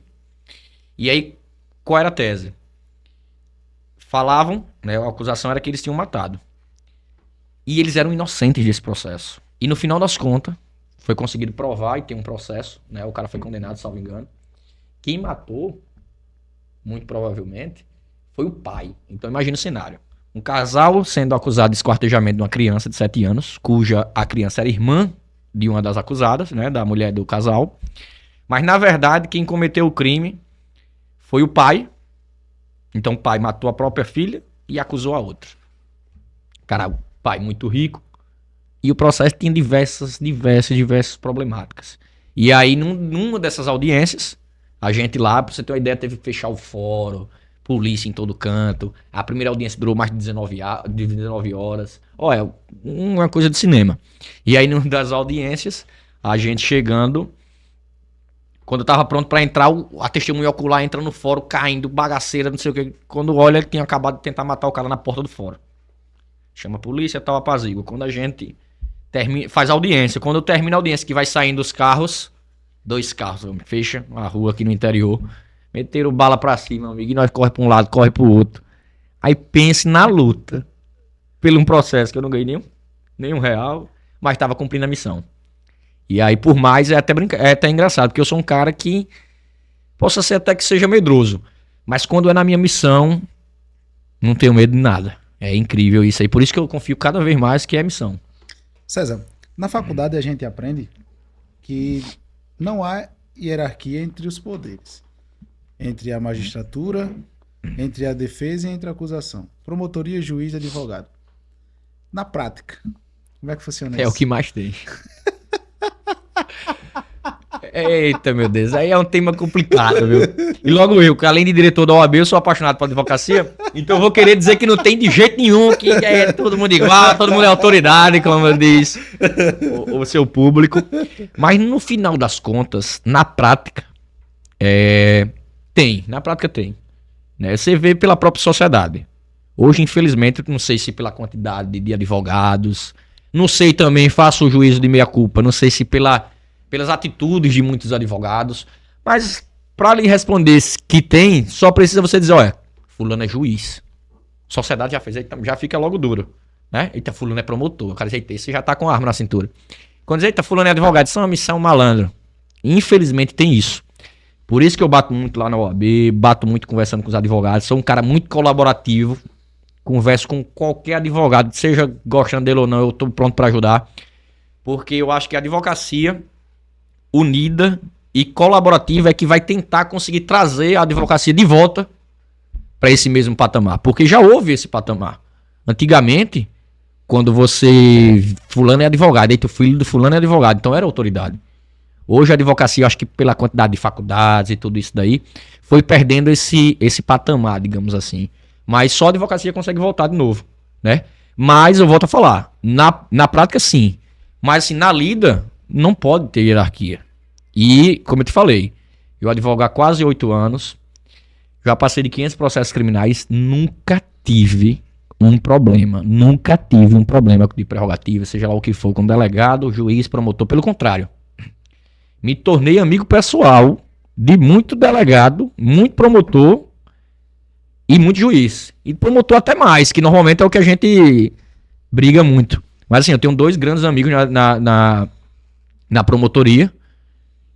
E aí, qual era a tese? Falavam, né, a acusação era que eles tinham matado. E eles eram inocentes desse processo. E no final das contas, foi conseguido provar e tem um processo, né? O cara foi condenado, salvo engano. Quem matou, muito provavelmente, foi o pai. Então imagina o cenário. Um casal sendo acusado de esquartejamento de uma criança de 7 anos, cuja a criança era irmã de uma das acusadas, né? Da mulher do casal. Mas na verdade, quem cometeu o crime foi o pai. Então o pai matou a própria filha e acusou a outra. Cara, pai muito rico, e o processo tinha diversas problemáticas. E aí, numa dessas audiências, a gente lá, pra você ter uma ideia, teve que fechar o fórum, polícia em todo canto. A primeira audiência durou mais de 19 horas. Olha, uma coisa de cinema. E aí, numa das audiências, a gente chegando, quando eu tava pronto pra entrar, a testemunha ocular entra no fórum, caindo, bagaceira, não sei o que. Quando olha, ele tinha acabado de tentar matar o cara na porta do fórum. Chama a polícia, tal, apazigua. Quando a gente faz audiência, quando eu termino a audiência, que vai saindo os carros, 2 carros, fecha a rua aqui no interior, meteram bala pra cima, meu amigo, e nós corre pra um lado, corre pro outro. Aí pense na luta, pelo um processo que eu não ganhei nenhum R$1, mas tava cumprindo a missão. E aí, por mais, é até engraçado, porque eu sou um cara que possa ser até que seja medroso. Mas quando é na minha missão, não tenho medo de nada. É incrível isso aí. Por isso que eu confio cada vez mais que é missão. César, na faculdade a gente aprende que não há hierarquia entre os poderes. Entre a magistratura, entre a defesa e entre a acusação. Promotoria, juiz e advogado. Na prática, como é que funciona isso? É o que mais tem. Eita, meu Deus, aí é um tema complicado, viu? E logo eu, que além de diretor da OAB, eu sou apaixonado por advocacia, então eu vou querer dizer que não tem de jeito nenhum, que é todo mundo igual, todo mundo é autoridade, como diz o seu público. Mas no final das contas, na prática, na prática tem. Né? Você vê pela própria sociedade. Hoje, infelizmente, não sei se pela quantidade de advogados, não sei também, faço o juízo de meia-culpa, não sei se pelas atitudes de muitos advogados, mas para lhe responder que tem, só precisa você dizer, olha, fulano é juiz. Sociedade já fez, já fica logo duro, né? Eita, fulano é promotor, cara, você já tá com a arma na cintura. Quando diz, eita, fulano é advogado, isso é uma missão malandro. Infelizmente tem isso. Por isso que eu bato muito lá na OAB, bato muito conversando com os advogados, sou um cara muito colaborativo, converso com qualquer advogado, seja gostando dele ou não, eu tô pronto para ajudar, porque eu acho que a advocacia unida e colaborativa é que vai tentar conseguir trazer a advocacia de volta para esse mesmo patamar, porque já houve esse patamar. Antigamente, quando fulano é advogado, aí teu filho do fulano é advogado, então era autoridade. Hoje a advocacia, eu acho que pela quantidade de faculdades e tudo isso daí, foi perdendo esse patamar, digamos assim. Mas só a advocacia consegue voltar de novo, né? Mas eu volto a falar, na prática sim, mas assim, na lida não pode ter hierarquia. E, como eu te falei, eu advogo há quase 8 anos, já passei de 500 processos criminais, nunca tive um problema de prerrogativa, seja lá o que for, com delegado, juiz, promotor, pelo contrário. Me tornei amigo pessoal de muito delegado, muito promotor e muito juiz. E promotor até mais, que normalmente é o que a gente briga muito. Mas assim, eu tenho 2 grandes amigos na promotoria.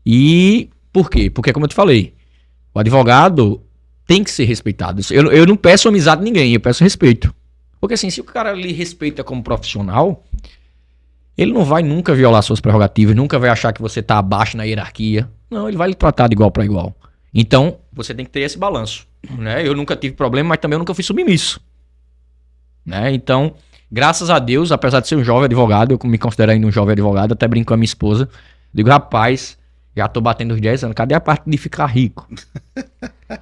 E por quê? Porque, como eu te falei, o advogado tem que ser respeitado. Eu não peço amizade de ninguém, eu peço respeito. Porque assim, se o cara lhe respeita como profissional, ele não vai nunca violar suas prerrogativas, nunca vai achar que você está abaixo na hierarquia. Não, ele vai lhe tratar de igual para igual. Então, você tem que ter esse balanço. Né? Eu nunca tive problema, mas também eu nunca fui submisso. Né? Então, graças a Deus, apesar de ser um jovem advogado, eu me considero ainda um jovem advogado, até brinco com a minha esposa. Digo, rapaz, já tô batendo os 10 anos, cadê a parte de ficar rico?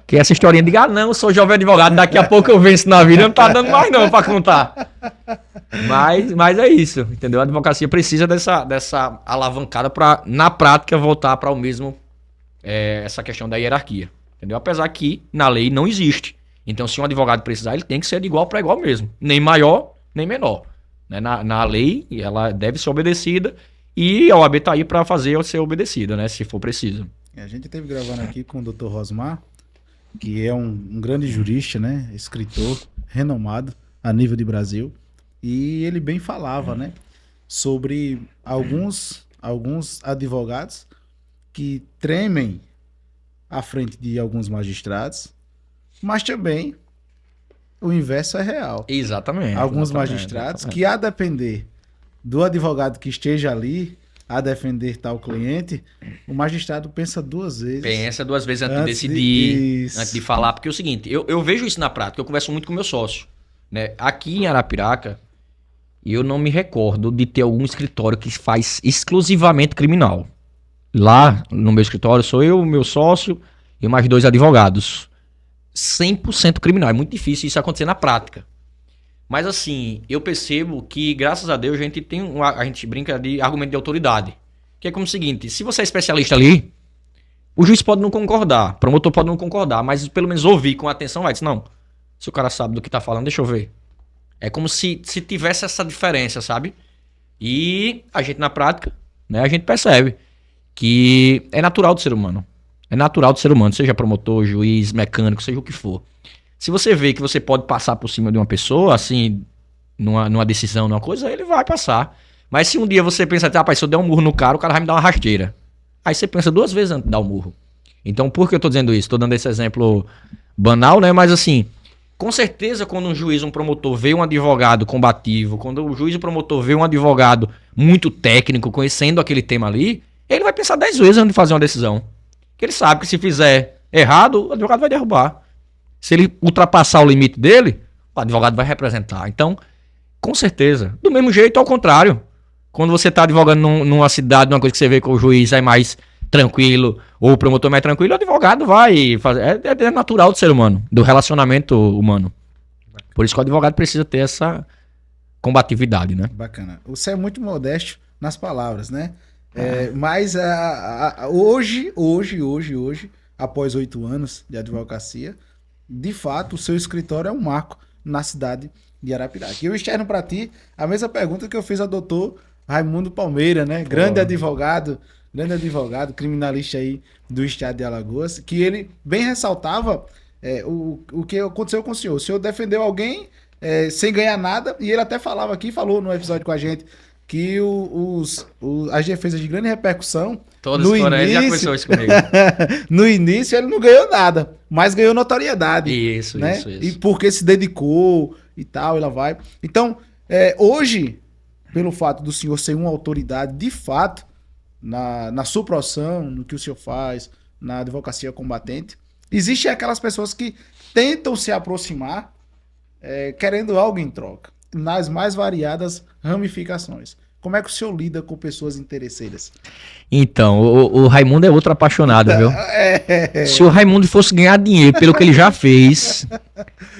Que essa historinha de, não, eu sou jovem advogado, daqui a pouco eu venço na vida, não tá dando mais não pra contar. Mas é isso, entendeu? A advocacia precisa dessa alavancada pra, na prática, voltar para o mesmo, essa questão da hierarquia, entendeu? Apesar que na lei não existe. Então, se um advogado precisar, ele tem que ser de igual para igual mesmo. Nem maior, nem menor. Né? Na lei, ela deve ser obedecida e a OAB tá aí para fazer ser obedecida, né? Se for preciso. A gente esteve gravando aqui com o Dr. Rosmar, que é um grande jurista, né? Escritor, renomado a nível de Brasil. E ele bem falava, né? Sobre alguns advogados que tremem à frente de alguns magistrados, mas também o inverso é real. Exatamente. Alguns magistrados que, a depender do advogado que esteja ali a defender tal cliente, o magistrado pensa 2 vezes. Pensa 2 vezes antes de decidir, antes de falar. Porque é o seguinte, eu vejo isso na prática, eu converso muito com meu sócio. Né? Aqui em Arapiraca, eu não me recordo de ter algum escritório que faz exclusivamente criminal. Lá no meu escritório sou eu, meu sócio e mais 2 advogados. 100% criminal. É muito difícil isso acontecer na prática. Mas assim, eu percebo que, graças a Deus, a gente brinca de argumento de autoridade. Que é como o seguinte, se você é especialista ali, o juiz pode não concordar, o promotor pode não concordar, mas pelo menos ouvir com atenção, vai dizer, não, se o cara sabe do que tá falando, deixa eu ver. É como se tivesse essa diferença, sabe? E a gente na prática, né, a gente percebe que é natural do ser humano. É natural do ser humano, seja promotor, juiz, mecânico, seja o que for. Se você vê que você pode passar por cima de uma pessoa, assim, numa decisão, numa coisa, ele vai passar. Mas se um dia você pensa, rapaz, se eu der um murro no cara, o cara vai me dar uma rasteira. Aí você pensa 2 vezes antes de dar o murro. Então, por que eu tô dizendo isso? Tô dando esse exemplo banal, né? Mas assim, com certeza quando um juiz, um promotor vê um advogado combativo, quando o juiz e o promotor vê um advogado muito técnico, conhecendo aquele tema ali, ele vai pensar 10 vezes antes de fazer uma decisão. Porque ele sabe que se fizer errado, o advogado vai derrubar. Se ele ultrapassar o limite dele, o advogado vai representar. Então, com certeza. Do mesmo jeito, ao contrário. Quando você está advogando numa cidade, numa coisa que você vê que o juiz é mais tranquilo, ou o promotor é mais tranquilo, o advogado vai fazer. É natural do ser humano, do relacionamento humano. Por isso que o advogado precisa ter essa combatividade, né? Bacana. Você é muito modesto nas palavras, né? Mas hoje, após 8 anos de advocacia, de fato, o seu escritório é um marco na cidade de Arapiraca. E eu externo para ti a mesma pergunta que eu fiz ao doutor Raimundo Palmeira, né? Grande advogado, criminalista aí do estado de Alagoas, que ele bem ressaltava o que aconteceu com o senhor. O senhor defendeu alguém sem ganhar nada, e ele até falou no episódio com a gente, que as defesas de grande repercussão. Todas foram, ele já começou isso comigo. No início ele não ganhou nada, mas ganhou notoriedade. Isso. E porque se dedicou e tal, ela vai. Então, hoje, pelo fato do senhor ser uma autoridade, de fato, na sua profissão, no que o senhor faz, na advocacia combatente, existem aquelas pessoas que tentam se aproximar querendo algo em troca, nas mais variadas ramificações. Como é que o senhor lida com pessoas interesseiras? Então, o Raimundo é outro apaixonado, viu? Se o Raimundo fosse ganhar dinheiro pelo que ele já fez,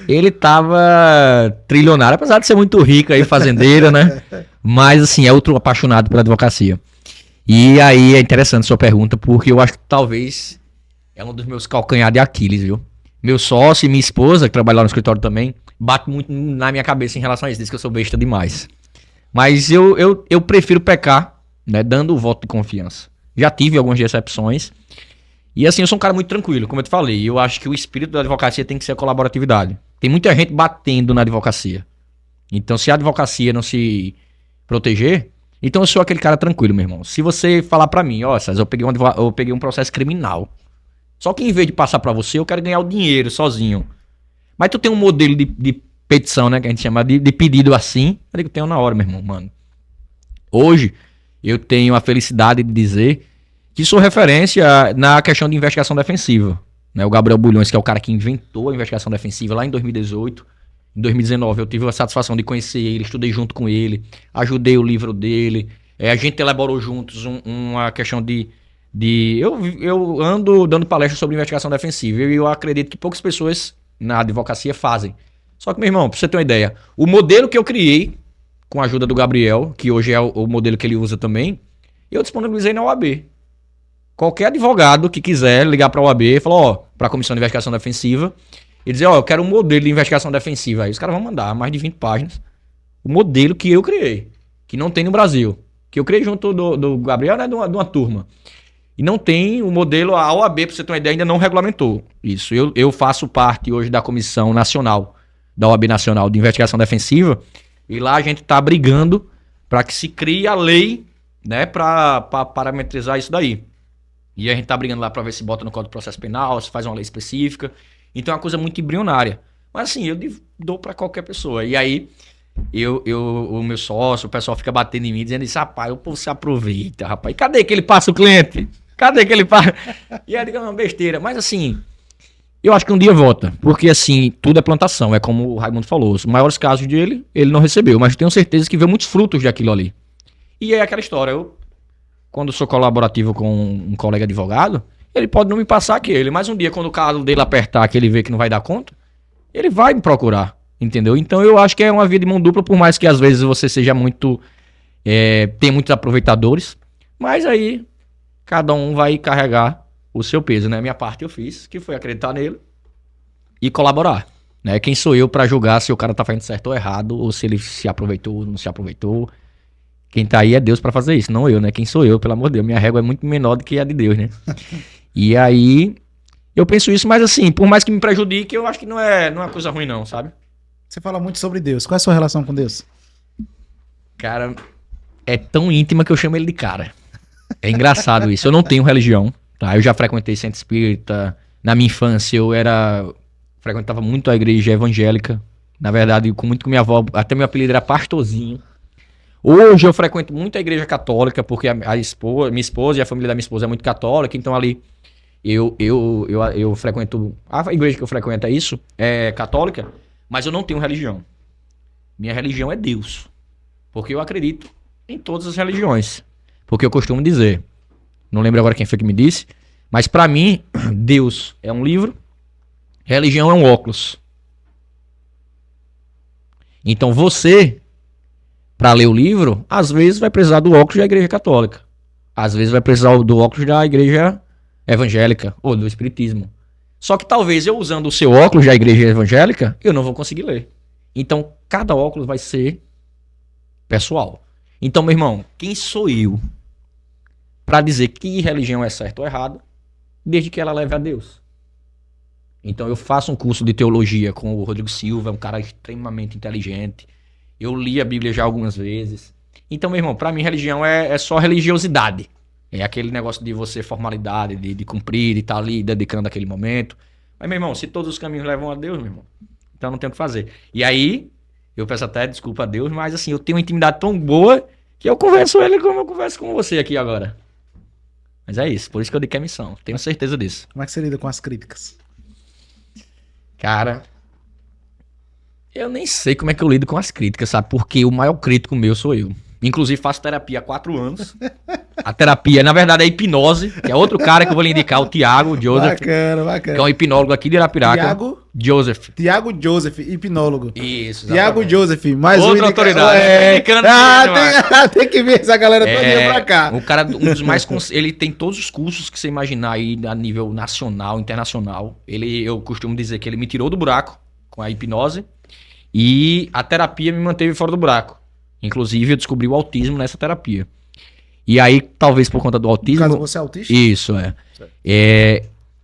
ele tava trilionário, apesar de ser muito rico aí, fazendeiro, né? Mas, assim, é outro apaixonado pela advocacia. E aí é interessante a sua pergunta, porque eu acho que talvez é um dos meus calcanhares de Aquiles, viu? Meu sócio e minha esposa, que trabalha lá no escritório também, bate muito na minha cabeça em relação a isso, diz que eu sou besta demais. Mas eu prefiro pecar, né, dando o voto de confiança. Já tive algumas decepções. E assim, eu sou um cara muito tranquilo, como eu te falei. Eu acho que o espírito da advocacia tem que ser a colaboratividade. Tem muita gente batendo na advocacia. Então, se a advocacia não se proteger, então eu sou aquele cara tranquilo, meu irmão. Se você falar pra mim, César, eu peguei um processo criminal. Só que em vez de passar pra você, eu quero ganhar o dinheiro sozinho. Mas tu tem um modelo de petição, né, que a gente chama de pedido assim. Eu digo, tenho na hora, meu irmão, mano. Hoje, eu tenho a felicidade de dizer que sou referência na questão de investigação defensiva. Né? O Gabriel Bulhões, que é o cara que inventou a investigação defensiva lá em 2018. Em 2019, eu tive a satisfação de conhecer ele, estudei junto com ele, ajudei o livro dele. A gente elaborou juntos uma questão de eu ando dando palestras sobre investigação defensiva e eu acredito que poucas pessoas na advocacia fazem. Só que, meu irmão, pra você ter uma ideia, o modelo que eu criei, com a ajuda do Gabriel, que hoje é o modelo que ele usa também, eu disponibilizei na OAB. Qualquer advogado que quiser ligar pra OAB e falar, pra Comissão de Investigação Defensiva, e dizer, eu quero um modelo de investigação defensiva. Aí os caras vão mandar mais de 20 páginas. O modelo que eu criei, que não tem no Brasil. Que eu criei junto do Gabriel, né, de uma turma. E não tem o modelo, a OAB, pra você ter uma ideia, ainda não regulamentou isso. Eu faço parte hoje da Comissão Nacional, da OAB Nacional de Investigação Defensiva, e lá a gente tá brigando para que se crie a lei, né, para parametrizar isso daí. E a gente tá brigando lá para ver se bota no Código de Processo Penal, se faz uma lei específica. Então é uma coisa muito embrionária. Mas assim, eu dou para qualquer pessoa. E aí, o meu sócio, o pessoal fica batendo em mim, dizendo isso, rapaz, o povo se aproveita, rapaz. E cadê que ele passa o cliente? Cadê que ele passa? E aí, digamos, uma besteira. Mas assim, eu acho que um dia volta. Porque assim, tudo é plantação. É como o Raimundo falou. Os maiores casos dele, ele não recebeu. Mas eu tenho certeza que veio muitos frutos daquilo ali. E é aquela história. Eu, quando sou colaborativo com um colega advogado, ele pode não me passar aquele. Mas um dia, quando o caso dele apertar, que ele vê que não vai dar conta, ele vai me procurar. Entendeu? Então eu acho que é uma via de mão dupla, por mais que às vezes você seja muito... tem muitos aproveitadores. Mas aí, cada um vai carregar o seu peso, né? A minha parte eu fiz, que foi acreditar nele e colaborar, né? Quem sou eu pra julgar se o cara tá fazendo certo ou errado, ou se ele se aproveitou ou não se aproveitou. Quem tá aí é Deus pra fazer isso, não eu, né? Quem sou eu, pelo amor de Deus? Minha régua é muito menor do que a de Deus, né? E aí, eu penso isso, mas assim, por mais que me prejudique, eu acho que não é uma coisa ruim não, sabe? Você fala muito sobre Deus. Qual é a sua relação com Deus? Cara, é tão íntima que eu chamo ele de cara. É engraçado isso. Eu não tenho religião, tá? Eu já frequentei centro espírita. Na minha infância frequentava muito a igreja evangélica. Na verdade, com minha avó, até meu apelido era Pastorzinho. Hoje eu frequento muito a igreja católica, porque minha esposa e a família da minha esposa é muito católica, então ali eu frequento. A igreja que eu frequento é católica, mas eu não tenho religião. Minha religião é Deus. Porque eu acredito em todas as religiões. Porque eu costumo dizer, não lembro agora quem foi que me disse, mas pra mim, Deus é um livro, religião é um óculos. Então você, para ler o livro, às vezes vai precisar do óculos da igreja católica. Às vezes vai precisar do óculos da igreja evangélica ou do espiritismo. Só que talvez eu usando o seu óculos da igreja evangélica, eu não vou conseguir ler. Então, cada óculos vai ser pessoal. Então, meu irmão, quem sou eu para dizer que religião é certa ou errada, desde que ela leve a Deus? Então, eu faço um curso de teologia com o Rodrigo Silva, um cara extremamente inteligente. Eu li a Bíblia já algumas vezes. Então, meu irmão, para mim, religião é só religiosidade. É aquele negócio de você, formalidade, de cumprir, de estar ali dedicando aquele momento. Mas, meu irmão, se todos os caminhos levam a Deus, meu irmão, então não tem o que fazer. E aí, eu peço até desculpa a Deus, mas assim, eu tenho uma intimidade tão boa que eu converso ele como eu converso com você aqui agora. Mas é isso, por isso que eu digo que é missão. Tenho certeza disso. Como é que você lida com as críticas? Cara, eu nem sei como é que eu lido com as críticas, sabe? Porque o maior crítico meu sou eu. Inclusive faço terapia há 4 anos. A terapia, na verdade, é hipnose, que é outro cara que eu vou lhe indicar, o Thiago Joseph. Bacana. Que é um hipnólogo aqui de Arapiraca. Thiago Joseph, hipnólogo. Isso, Thiago Joseph, mais outra autoridade. Tem que ver essa galera toda pra cá. O cara, um dos mais... Ele tem todos os cursos que você imaginar aí a nível nacional, internacional. Eu costumo dizer que ele me tirou do buraco com a hipnose e a terapia me manteve fora do buraco. Inclusive, eu descobri o autismo nessa terapia. E aí, talvez por conta do autismo... No caso, você é autista? Isso,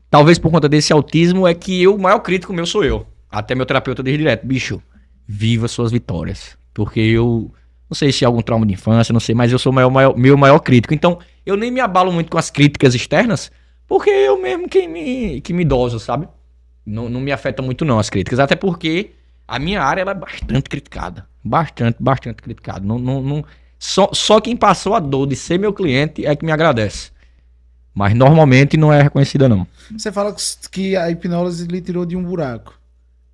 talvez por conta desse autismo é que o maior crítico meu sou eu. Até meu terapeuta diz direto, bicho, viva suas vitórias. Porque eu não sei se é algum trauma de infância, não sei, mas eu sou meu maior crítico. Então, eu nem me abalo muito com as críticas externas, porque eu mesmo que me idoso, sabe? Não me afeta muito não as críticas. Até porque a minha área ela é bastante criticada. Bastante criticada. Só quem passou a dor de ser meu cliente é que me agradece. Mas normalmente não é reconhecida, não. Você fala que a hipnose lhe tirou de um buraco.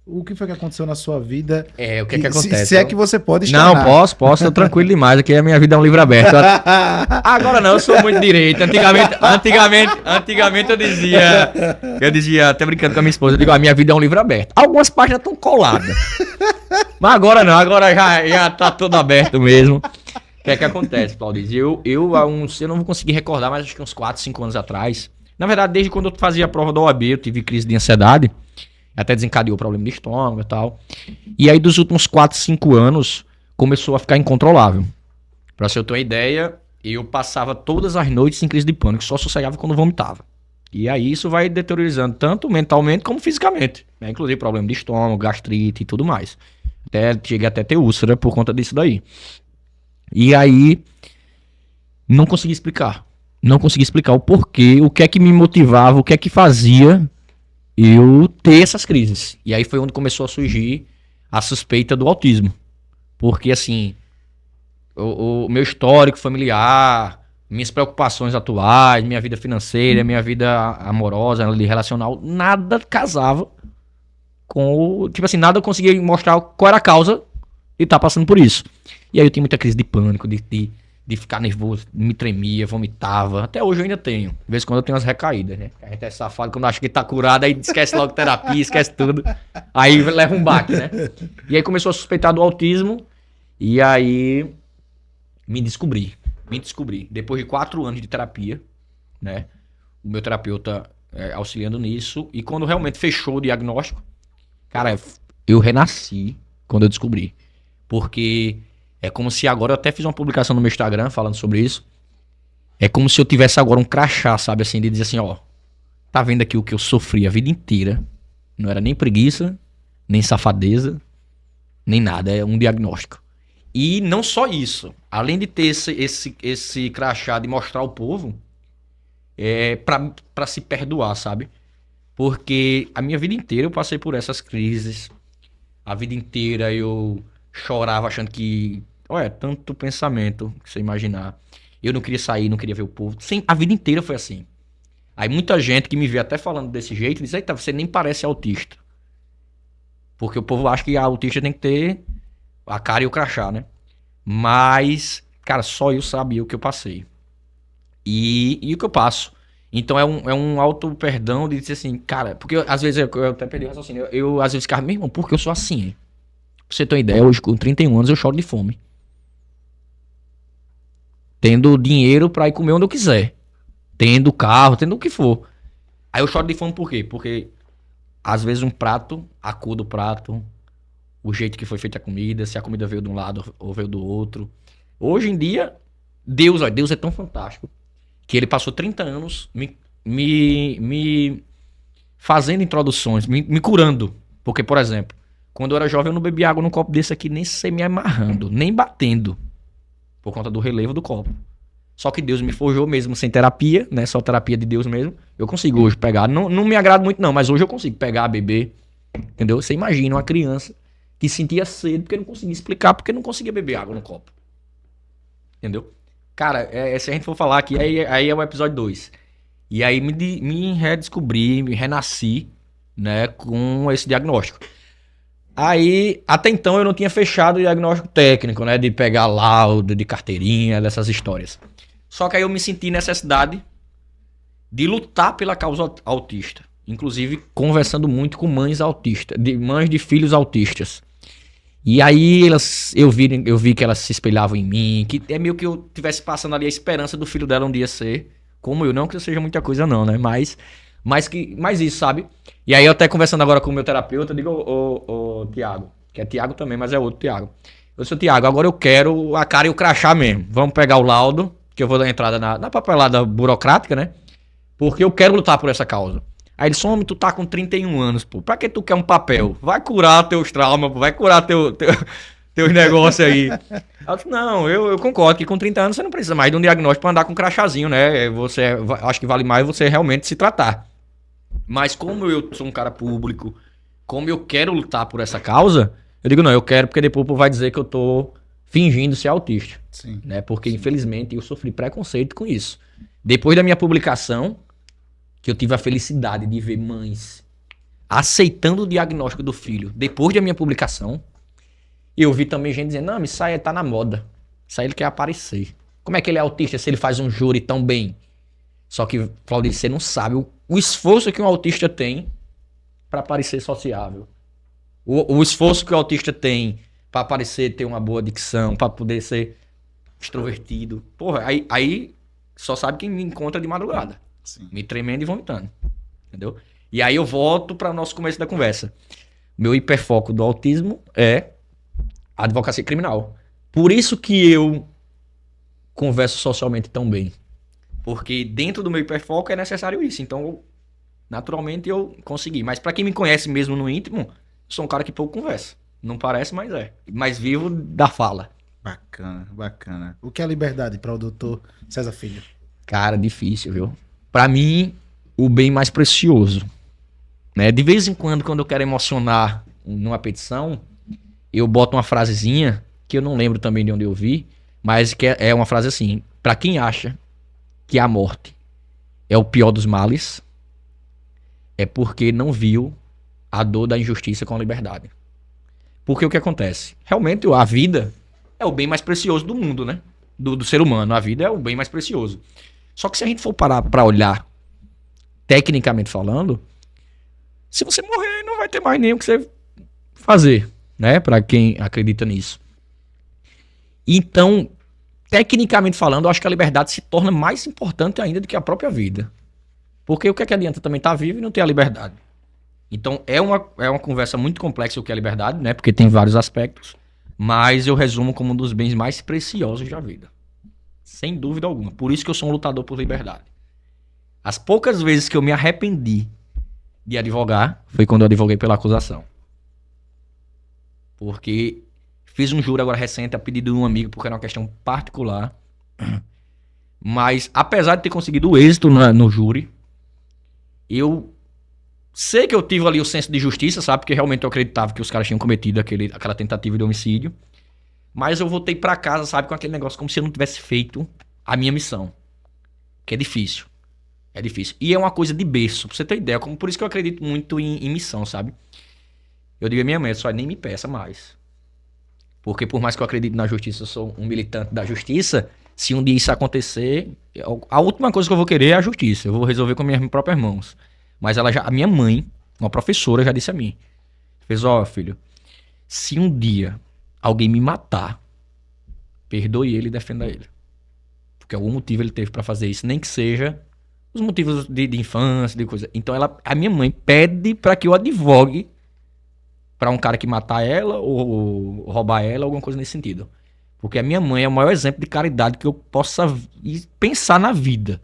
O que foi que aconteceu na sua vida? O que acontece? Se é que você pode estar. Não, posso, tô tranquilo demais. Aqui a minha vida é um livro aberto. Agora não, eu sou muito direito. Antigamente eu dizia, até brincando com a minha esposa, eu digo, a minha vida é um livro aberto. Algumas páginas estão coladas. Mas agora não, agora já tá tudo aberto mesmo. O que é que acontece, Claudio? Eu não vou conseguir recordar, mas acho que uns 4, 5 anos atrás. Na verdade, desde quando eu fazia a prova da OAB, eu tive crise de ansiedade. Até desencadeou problema de estômago e tal. E aí, dos últimos 4, 5 anos, começou a ficar incontrolável. Pra você ter uma ideia, eu passava todas as noites em crise de pânico, só sossegava quando vomitava. E aí, isso vai deteriorando tanto mentalmente como fisicamente. Né? Inclusive, problema de estômago, gastrite e tudo mais. Cheguei até a ter úlcera por conta disso daí. E aí, não consegui explicar. Não consegui explicar o porquê, o que é que me motivava, o que é que fazia eu ter essas crises. E aí foi onde começou a surgir a suspeita do autismo. Porque, assim, o meu histórico familiar, minhas preocupações atuais, minha vida financeira, minha vida amorosa, relacional, nada casava com... Tipo assim, nada conseguia mostrar qual era a causa de estar passando por isso. E aí eu tinha muita crise de pânico, de ficar nervoso, me tremia, vomitava. Até hoje eu ainda tenho. De vez em quando eu tenho umas recaídas, né? A gente é safado, quando acha que tá curado, aí esquece logo terapia, esquece tudo. Aí leva um baque, né? E aí começou a suspeitar do autismo. E aí me descobri. Depois de 4 anos de terapia, né? O meu terapeuta auxiliando nisso. E quando realmente fechou o diagnóstico, cara, eu renasci quando eu descobri. Porque... é como se agora, eu até fiz uma publicação no meu Instagram falando sobre isso. É como se eu tivesse agora um crachá, sabe, assim, de dizer assim, ó, tá vendo aqui o que eu sofri a vida inteira? Não era nem preguiça, nem safadeza, nem nada, é um diagnóstico. E não só isso. Além de ter esse crachá de mostrar ao povo, pra se perdoar, sabe? Porque a minha vida inteira eu passei por essas crises. A vida inteira eu chorava achando que... Olha, tanto pensamento que você imaginar. Eu não queria sair, não queria ver o povo. Sim, a vida inteira foi assim. Aí muita gente que me vê até falando desse jeito diz: eita, você nem parece autista. Porque o povo acha que a autista tem que ter a cara e o crachá, né? Mas, cara, só eu sabia o que eu passei. E o que eu passo. Então é um auto-perdão de dizer assim, cara, porque às vezes eu até perdi o raciocínio. Eu às vezes ficava, meu irmão, porque eu sou assim? Pra você ter uma ideia, hoje com 31 anos eu choro de fome. Tendo dinheiro pra ir comer onde eu quiser. Tendo carro, tendo o que for. Aí eu choro de fome por quê? Porque às vezes um prato, a cor do prato, o jeito que foi feita a comida, se a comida veio de um lado ou veio do outro. Hoje em dia, Deus é tão fantástico que ele passou 30 anos me fazendo introduções, me curando. Porque, por exemplo, quando eu era jovem eu não bebia água num copo desse aqui, nem sei me amarrando, nem batendo, por conta do relevo do copo. Só que Deus me forjou mesmo sem terapia, né? Só terapia de Deus mesmo. Eu consigo hoje pegar. Não me agrada muito, não, mas hoje eu consigo pegar, beber. Entendeu? Você imagina uma criança que sentia sede porque não conseguia explicar porque não conseguia beber água no copo. Entendeu? Cara, se a gente for falar aqui, aí é o episódio 2. E aí me redescobri, me renasci, né, com esse diagnóstico. Aí, até então eu não tinha fechado o diagnóstico técnico, né, de pegar laudo, de carteirinha, dessas histórias. Só que aí eu me senti necessidade de lutar pela causa autista. Inclusive, conversando muito com mães autistas, mães de filhos autistas. E aí eu vi que elas se espelhavam em mim, que é meio que eu tivesse passando ali a esperança do filho dela um dia ser como eu. Não que eu seja muita coisa não, né? Mas isso, sabe? E aí eu até conversando agora com o meu terapeuta, eu digo, ô Tiago, que é Tiago também, mas é outro Tiago. Eu sou Tiago, agora eu quero a cara e o crachá mesmo. Vamos pegar o laudo, que eu vou dar entrada na papelada burocrática, né? Porque eu quero lutar por essa causa. Aí ele disse: homem, tu tá com 31 anos, pô. Pra que tu quer um papel? Vai curar teus traumas, pô. Vai curar teus negócios aí. Eu disse: não, eu concordo que com 30 anos você não precisa mais de um diagnóstico pra andar com um crachazinho, né? Acho que vale mais você realmente se tratar. Mas como eu sou um cara público, como eu quero lutar por essa causa, eu digo: não, eu quero porque depois o povo vai dizer que eu tô fingindo ser autista. Sim. Né? Porque, infelizmente, eu sofri preconceito com isso. Depois da minha publicação, que eu tive a felicidade de ver mães aceitando o diagnóstico do filho depois da minha publicação, eu vi também gente dizendo: não, isso aí tá na moda. Isso aí ele quer aparecer. Como é que ele é autista se ele faz um júri tão bem? Só que, Claudio, você não sabe o esforço que um autista tem para parecer sociável. O esforço que o autista tem para parecer ter uma boa dicção, para poder ser extrovertido. Porra, aí só sabe quem me encontra de madrugada. Sim. Me tremendo e vomitando. Entendeu? E aí eu volto para o nosso começo da conversa. Meu hiperfoco do autismo é a advocacia criminal. Por isso que eu converso socialmente tão bem. Porque dentro do meu hiperfoco é necessário isso. Então, naturalmente eu consegui. Mas para quem me conhece mesmo no íntimo, sou um cara que pouco conversa. Não parece, mas é. Mas vivo da fala. Bacana, bacana. O que é liberdade para o doutor César Filho? Cara, difícil, viu? Pra mim, o bem mais precioso. Né? De vez em quando eu quero emocionar numa petição, eu boto uma frasezinha, que eu não lembro também de onde eu vi, mas que é uma frase assim: pra quem acha que a morte é o pior dos males, é porque não viu a dor da injustiça com a liberdade. Porque o que acontece? Realmente, a vida é o bem mais precioso do mundo, né? Do ser humano. A vida é o bem mais precioso. Só que se a gente for parar pra olhar, tecnicamente falando, se você morrer, não vai ter mais nem o que você fazer, né? Pra quem acredita nisso. Então, tecnicamente falando, eu acho que a liberdade se torna mais importante ainda do que a própria vida. Porque o que é que adianta também estar vivo e não ter a liberdade? Então, é uma conversa muito complexa o que é a liberdade, né? Porque tem vários aspectos. Mas eu resumo como um dos bens mais preciosos da vida. Sem dúvida alguma. Por isso que eu sou um lutador por liberdade. As poucas vezes que eu me arrependi de advogar foi quando eu advoguei pela acusação. Porque Fiz um júri agora recente a pedido de um amigo, porque era uma questão particular. Mas, apesar de ter conseguido o êxito no júri, eu sei que eu tive ali o senso de justiça, sabe? Porque realmente eu acreditava que os caras tinham cometido aquela tentativa de homicídio. Mas eu voltei pra casa, sabe? Com aquele negócio como se eu não tivesse feito a minha missão. Que é difícil. É difícil. E é uma coisa de berço, pra você ter ideia. Por isso que eu acredito muito em missão, sabe? Eu digo a minha mãe, só nem me peça mais. Porque por mais que eu acredite na justiça, eu sou um militante da justiça. Se um dia isso acontecer, a última coisa que eu vou querer é a justiça. Eu vou resolver com minhas próprias mãos. Mas a minha mãe, uma professora, já disse a mim. Fez, filho, se um dia alguém me matar, perdoe ele e defenda ele. Porque algum motivo ele teve pra fazer isso, nem que seja os motivos de infância, de coisa. Então a minha mãe pede pra que eu advogue pra um cara que matar ela ou roubar ela, alguma coisa nesse sentido. Porque a minha mãe é o maior exemplo de caridade que eu possa pensar na vida.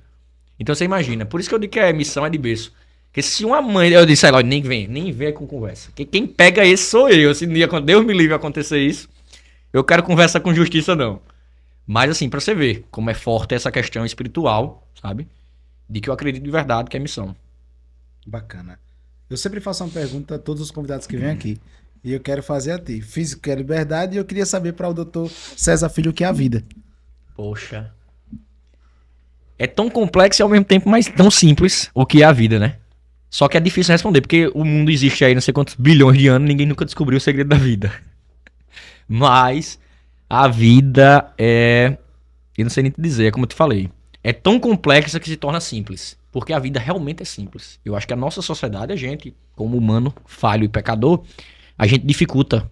Então você imagina, por isso que eu digo que a missão é de berço. Porque se uma mãe, eu disse, ela, nem vem com conversa. Porque quem pega esse sou eu. Se Deus me livre acontecer isso, eu quero conversa com justiça não. Mas assim, pra você ver como é forte essa questão espiritual, sabe? De que eu acredito de verdade que é missão. Bacana. Eu sempre faço uma pergunta a todos os convidados que vêm aqui. E eu quero fazer a ti. Físico é liberdade e eu queria saber para o doutor César Filho o que é a vida. Poxa. É tão complexo e ao mesmo tempo mais tão simples o que é a vida, né? Só que é difícil responder, porque o mundo existe aí não sei quantos bilhões de anos, ninguém nunca descobriu o segredo da vida. Mas a vida é... Eu não sei nem te dizer, é como eu te falei. É tão complexa que se torna simples. Porque a vida realmente é simples. Eu acho que a nossa sociedade, a gente, como humano falho e pecador, a gente dificulta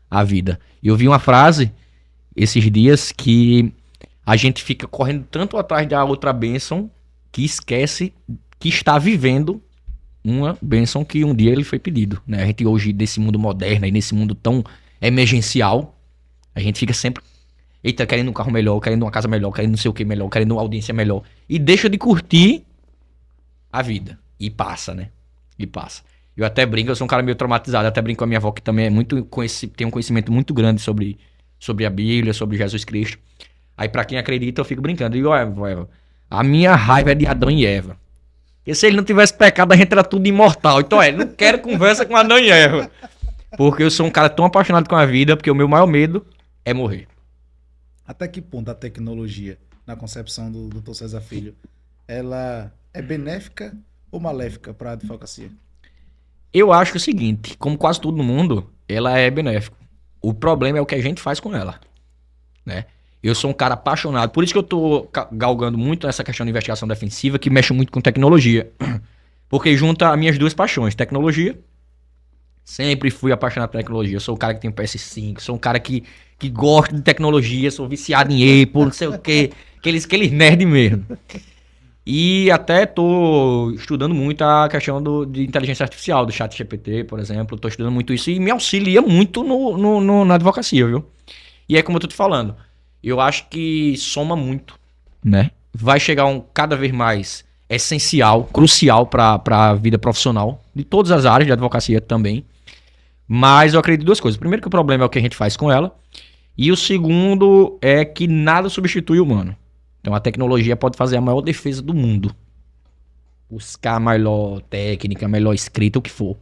a vida. Eu vi uma frase esses dias que a gente fica correndo tanto atrás da outra bênção que esquece que está vivendo uma bênção que um dia ele foi pedido, né? A gente hoje, nesse mundo moderno e nesse mundo tão emergencial, a gente fica sempre, eita, querendo um carro melhor, querendo uma casa melhor, querendo não sei o que melhor, querendo uma audiência melhor. E deixa de curtir a vida. E passa, né? E passa. Eu até brinco, eu sou um cara meio traumatizado, eu até brinco com a minha avó, que também é tem um conhecimento muito grande sobre a Bíblia, sobre Jesus Cristo. Aí pra quem acredita, eu fico brincando. Eu digo, a minha raiva é de Adão e Eva. Porque se ele não tivesse pecado, a gente era tudo imortal. Então, não quero conversa com Adão e Eva. Porque eu sou um cara tão apaixonado com a vida, porque o meu maior medo é morrer. Até que ponto a tecnologia, na concepção do Dr. César Filho, ela é benéfica ou maléfica para a advocacia? Eu acho que é o seguinte, como quase tudo no mundo, ela é benéfica. O problema é o que a gente faz com ela, né? Eu sou um cara apaixonado, por isso que eu tô galgando muito nessa questão de investigação defensiva, que mexe muito com tecnologia. Porque junta as minhas duas paixões, tecnologia. Sempre fui apaixonado por tecnologia. Eu sou um cara que tem PS5, sou um cara que gosta de tecnologia, sou viciado em Apple, não sei o quê. Aqueles nerd mesmo. E até tô estudando muito a questão de inteligência artificial, do chat GPT, por exemplo. Tô estudando muito isso e me auxilia muito na advocacia, viu? E é como eu tô te falando, eu acho que soma muito, né? Vai chegar cada vez mais essencial, crucial para a vida profissional, de todas as áreas de advocacia também. Mas eu acredito em duas coisas. Primeiro que o problema é o que a gente faz com ela. E o segundo é que nada substitui o humano. Então a tecnologia pode fazer a maior defesa do mundo. Buscar a melhor técnica, a melhor escrita, o que for.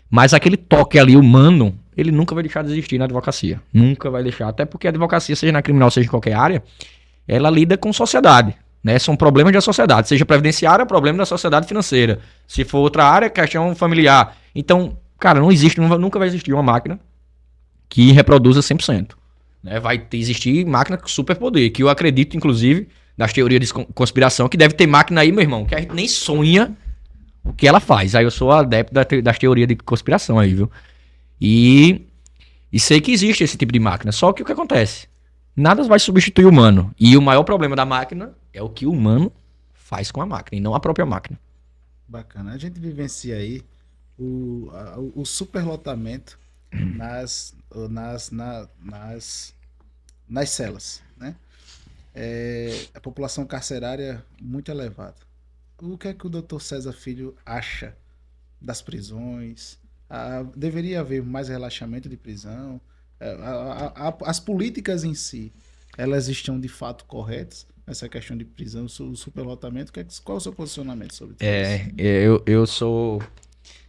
Mas aquele toque ali humano, ele nunca vai deixar de existir na advocacia. Nunca vai deixar. Até porque a advocacia, seja na criminal, seja em qualquer área, ela lida com sociedade. Né? São problemas da sociedade. Seja previdenciária, problema da sociedade financeira. Se for outra área, questão familiar. Então, cara, não existe, nunca vai existir uma máquina que reproduza 100%. Né? Vai existir máquina com superpoder, que eu acredito, inclusive, das teorias de conspiração, que deve ter máquina aí, meu irmão, que a gente nem sonha o que ela faz. Aí eu sou adepto das teorias de conspiração aí, viu? E sei que existe esse tipo de máquina. Só que o que acontece? Nada vai substituir o humano. E o maior problema da máquina é o que o humano faz com a máquina, e não a própria máquina. Bacana. A gente vivencia aí o superlotamento nas celas, né? A população carcerária muito elevada. O que é que o Dr. César Filho acha das prisões? Deveria haver mais relaxamento de prisão? As políticas em si, elas estão de fato corretas? Essa questão de prisão, o superlotamento, qual é o seu posicionamento sobre isso? Eu sou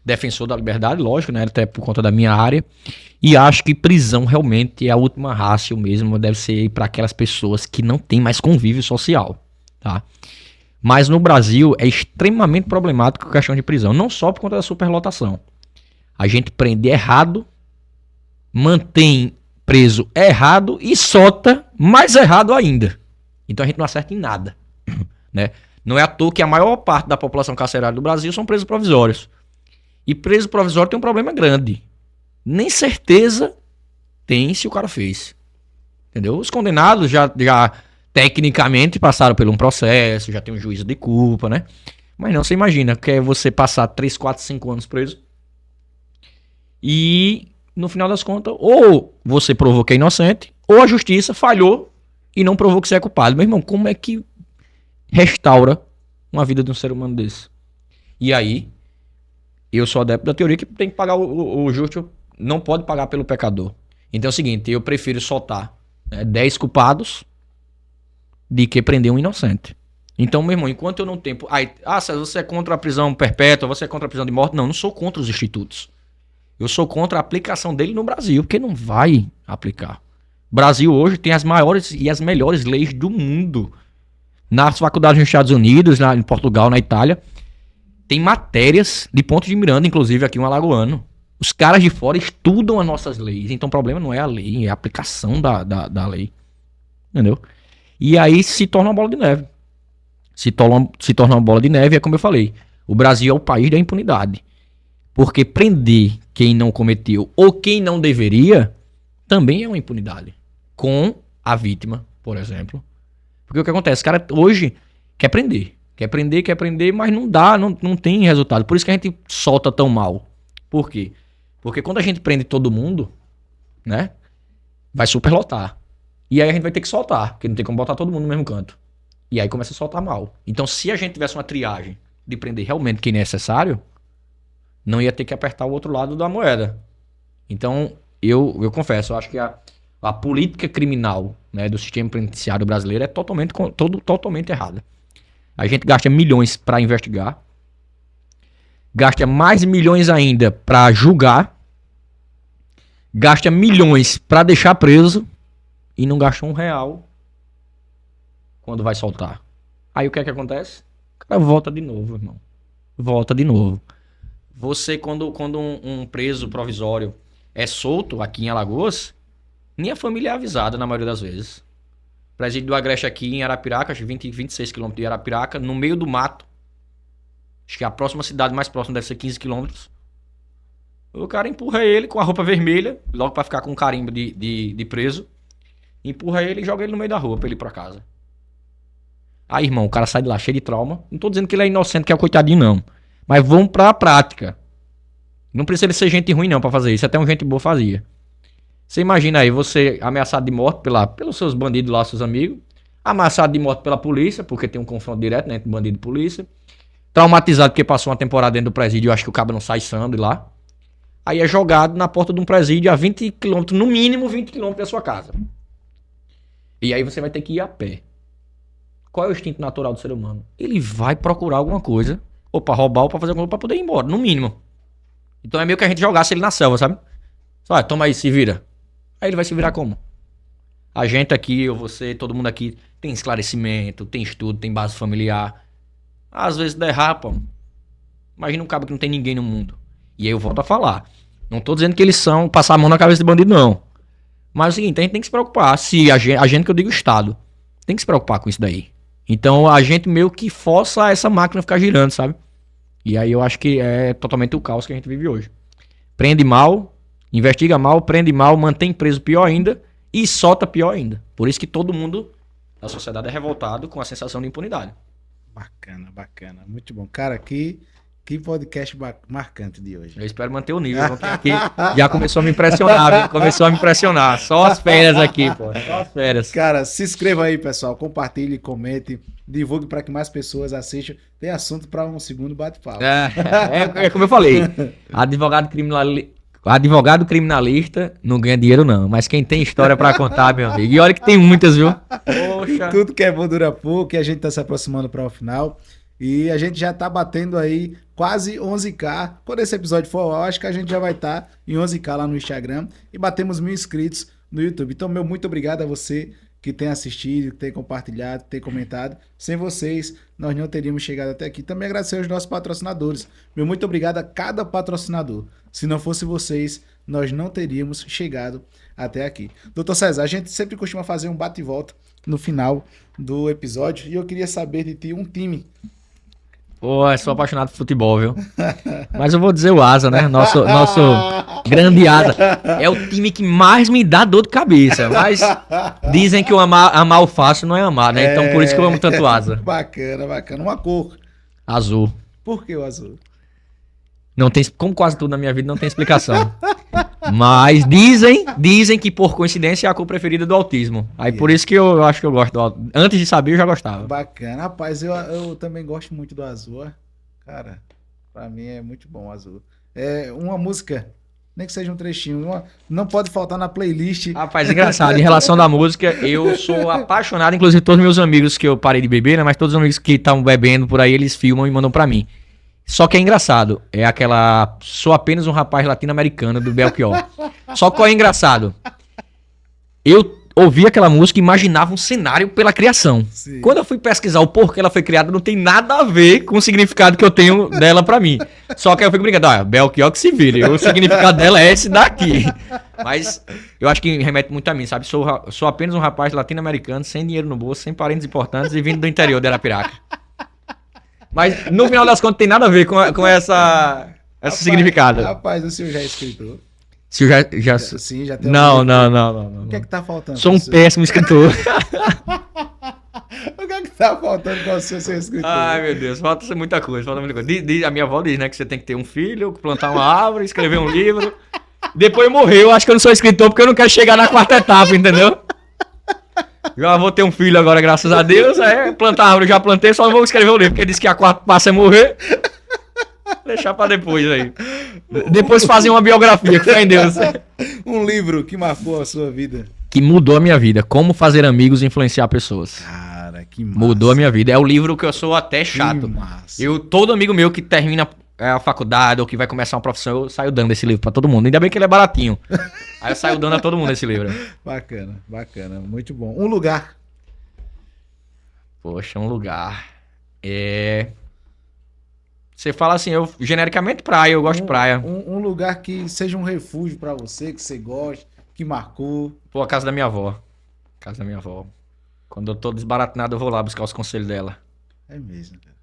defensor da liberdade, lógico, né? Até por conta da minha área. E acho que prisão realmente é a última ratio mesmo, deve ser para aquelas pessoas que não têm mais convívio social, tá? Mas no Brasil é extremamente problemático a questão de prisão, não só por conta da superlotação. A gente prende errado, mantém preso errado e solta mais errado ainda. Então a gente não acerta em nada, né? Não é à toa que a maior parte da população carcerária do Brasil são presos provisórios. E preso provisório tem um problema grande. Nem certeza tem se o cara fez. Entendeu? Os condenados já tecnicamente passaram por um processo, já tem um juízo de culpa, né? Mas não, você imagina que é você passar 3, 4, 5 anos preso e no final das contas, ou você provou que é inocente, ou a justiça falhou e não provou que você é culpado. Meu irmão, como é que restaura uma vida de um ser humano desse? E aí, eu sou adepto da teoria que tem que pagar o justo, não pode pagar pelo pecador. Então é o seguinte, eu prefiro soltar 10 culpados de que prender um inocente. Então, meu irmão, enquanto eu não tenho... César, você é contra a prisão perpétua, você é contra a prisão de morte? Não sou contra os institutos. Eu sou contra a aplicação dele no Brasil, porque não vai aplicar. O Brasil hoje tem as maiores e as melhores leis do mundo. Nas faculdades nos Estados Unidos, em Portugal, na Itália, tem matérias de ponto de miranda, inclusive aqui um alagoano. Os caras de fora estudam as nossas leis. Então o problema não é a lei, é a aplicação da lei. Entendeu? E aí se torna uma bola de neve. Se torna uma bola de neve, é como eu falei. O Brasil é o país da impunidade. Porque prender quem não cometeu ou quem não deveria também é uma impunidade. Com a vítima, por exemplo. Porque o que acontece? O cara hoje quer prender, mas não dá, não tem resultado. Por isso que a gente solta tão mal. Por quê? Porque quando a gente prende todo mundo, né, vai superlotar. E aí a gente vai ter que soltar, porque não tem como botar todo mundo no mesmo canto. E aí começa a soltar mal. Então se a gente tivesse uma triagem de prender realmente quem é necessário, não ia ter que apertar o outro lado da moeda. Então eu confesso, eu acho que a política criminal, né, do sistema penitenciário brasileiro é totalmente errada. A gente gasta milhões para investigar, gasta mais milhões ainda para julgar, gasta milhões para deixar preso e não gasta R$1 quando vai soltar. Aí o que é que acontece? O cara volta de novo, irmão. Volta de novo. Você, quando um preso provisório é solto aqui em Alagoas, nem a família é avisada na maioria das vezes. Presídio do Agreste aqui em Arapiraca, acho que 26 km de Arapiraca, no meio do mato. Acho que a próxima cidade mais próxima deve ser 15 km. O cara empurra ele com a roupa vermelha, logo pra ficar com um carimbo de preso. Empurra ele e joga ele no meio da rua pra ele ir pra casa. Aí, irmão, o cara sai de lá cheio de trauma. Não tô dizendo que ele é inocente, que é o coitadinho, não. Mas vamos pra prática. Não precisa ele ser gente ruim, não, pra fazer isso. Até um gente boa fazia. Você imagina aí, você ameaçado de morte pelos seus bandidos lá, seus amigos. Ameaçado de morte pela polícia, porque tem um confronto direto, né, entre bandido e polícia. Traumatizado porque passou uma temporada dentro do presídio, eu acho que o cabo não sai sã de lá. Aí é jogado na porta de um presídio a 20 km, no mínimo 20 km da sua casa. E aí você vai ter que ir a pé. Qual é o instinto natural do ser humano? Ele vai procurar alguma coisa, ou pra roubar, ou pra fazer alguma coisa, pra poder ir embora, no mínimo. Então é meio que a gente jogasse ele na selva, sabe? Só, toma aí, se vira. Aí ele vai se virar como? A gente aqui, eu, você, todo mundo aqui tem esclarecimento, tem estudo, tem base familiar. Às vezes derrapa. Imagina um cabo que não tem ninguém no mundo. E aí eu volto a falar. Não tô dizendo que eles são passar a mão na cabeça de bandido, não. Mas é o seguinte, a gente tem que se preocupar. Se a gente que eu digo Estado, tem que se preocupar com isso daí. Então a gente meio que força essa máquina a ficar girando, sabe? E aí eu acho que é totalmente o caos que a gente vive hoje. Prende mal, investiga mal, prende mal, mantém preso pior ainda e solta pior ainda. Por isso que todo mundo da sociedade é revoltado com a sensação de impunidade. Bacana, bacana. Muito bom. Cara, que podcast marcante de hoje. Eu espero manter o nível, porque aqui já começou a me impressionar, viu? Começou a me impressionar. Só as férias aqui, pô. Só as férias. Cara, se inscreva aí, pessoal. Compartilhe, comente, divulgue para que mais pessoas assistam. Tem assunto para um segundo bate-papo. É como eu falei. Advogado advogado criminalista não ganha dinheiro, não. Mas quem tem história pra contar, meu amigo. E olha que tem muitas, viu? Poxa. Tudo que é bom dura pouco e a gente tá se aproximando para o final. E a gente já tá batendo aí quase 11k. Quando esse episódio for, eu acho que a gente já vai estar em 11k lá no Instagram. E batemos 1.000 inscritos no YouTube. Então, meu muito obrigado a você que tem assistido, que tem compartilhado, que tem comentado. Sem vocês, nós não teríamos chegado até aqui. Também agradecer aos nossos patrocinadores. Meu muito obrigado a cada patrocinador. Se não fosse vocês, nós não teríamos chegado até aqui. Doutor César, a gente sempre costuma fazer um bate e volta no final do episódio. E eu queria saber de ti um time. Pô, sou apaixonado por futebol, viu? Mas eu vou dizer o Asa, né? Nosso grande Asa. É o time que mais me dá dor de cabeça. Mas dizem que o amar o fácil não é amar, né? Então por isso que eu amo tanto o Asa. Bacana, bacana. Uma cor. Azul. Por que o azul? Não tem, como quase tudo na minha vida, não tem explicação. Mas dizem que por coincidência é a cor preferida do autismo. Aí por isso que eu acho que eu gosto do autismo. Antes de saber, eu já gostava. Bacana. Rapaz, eu também gosto muito do azul. Ó. Cara, pra mim é muito bom o azul. É uma música, nem que seja um trechinho, não pode faltar na playlist. Rapaz, engraçado. Em relação da música, eu sou apaixonado. Inclusive, todos meus amigos que eu parei de beber, né? Mas todos os amigos que estão bebendo por aí, eles filmam e mandam pra mim. Só que é engraçado, é aquela Sou Apenas um Rapaz Latino-Americano do Belchior. Só que é engraçado, eu ouvi aquela música e imaginava um cenário pela criação. Sim. Quando eu fui pesquisar o porquê ela foi criada, não tem nada a ver com o significado que eu tenho dela pra mim. Só que eu fico brincando, Belchior que se vire, o significado dela é esse daqui. Mas eu acho que remete muito a mim, sabe? Sou apenas um rapaz latino-americano, sem dinheiro no bolso, sem parentes importantes e vindo do interior de Arapiraca. Mas no final das contas tem nada a ver com esse significado. Rapaz, o senhor já é escritor? Se eu já... Sim, já tem Não. O que é que tá faltando? Sou um péssimo escritor. O que é que tá faltando com o senhor ser escritor? Ai, meu Deus, falta muita coisa. A minha avó diz, né, que você tem que ter um filho, plantar uma árvore, escrever um livro. Depois eu morrer, eu acho que eu não sou escritor porque eu não quero chegar na quarta etapa, entendeu? Já vou ter um filho agora, graças a Deus. Plantar árvore, já plantei, só não vou escrever o livro, porque disse que a quarta passa é morrer. Deixar pra depois aí. Depois fazer uma biografia, que fé em Deus. Um livro que marcou a sua vida. Que mudou a minha vida. Como fazer amigos e influenciar pessoas. Cara, que massa. Mudou a minha vida. É o livro que eu sou até chato. Que massa. Todo amigo meu que termina a faculdade ou que vai começar uma profissão, eu saio dando esse livro pra todo mundo. Ainda bem que ele é baratinho. Aí eu saio dando a todo mundo esse livro. Bacana. Muito bom. Um lugar. Poxa, um lugar. Você fala assim, genericamente praia, eu gosto de praia. Um lugar que seja um refúgio pra você, que você goste, que marcou. Pô, a casa da minha avó. Casa da minha avó. Quando eu tô desbaratinado, eu vou lá buscar os conselhos dela. É mesmo, cara.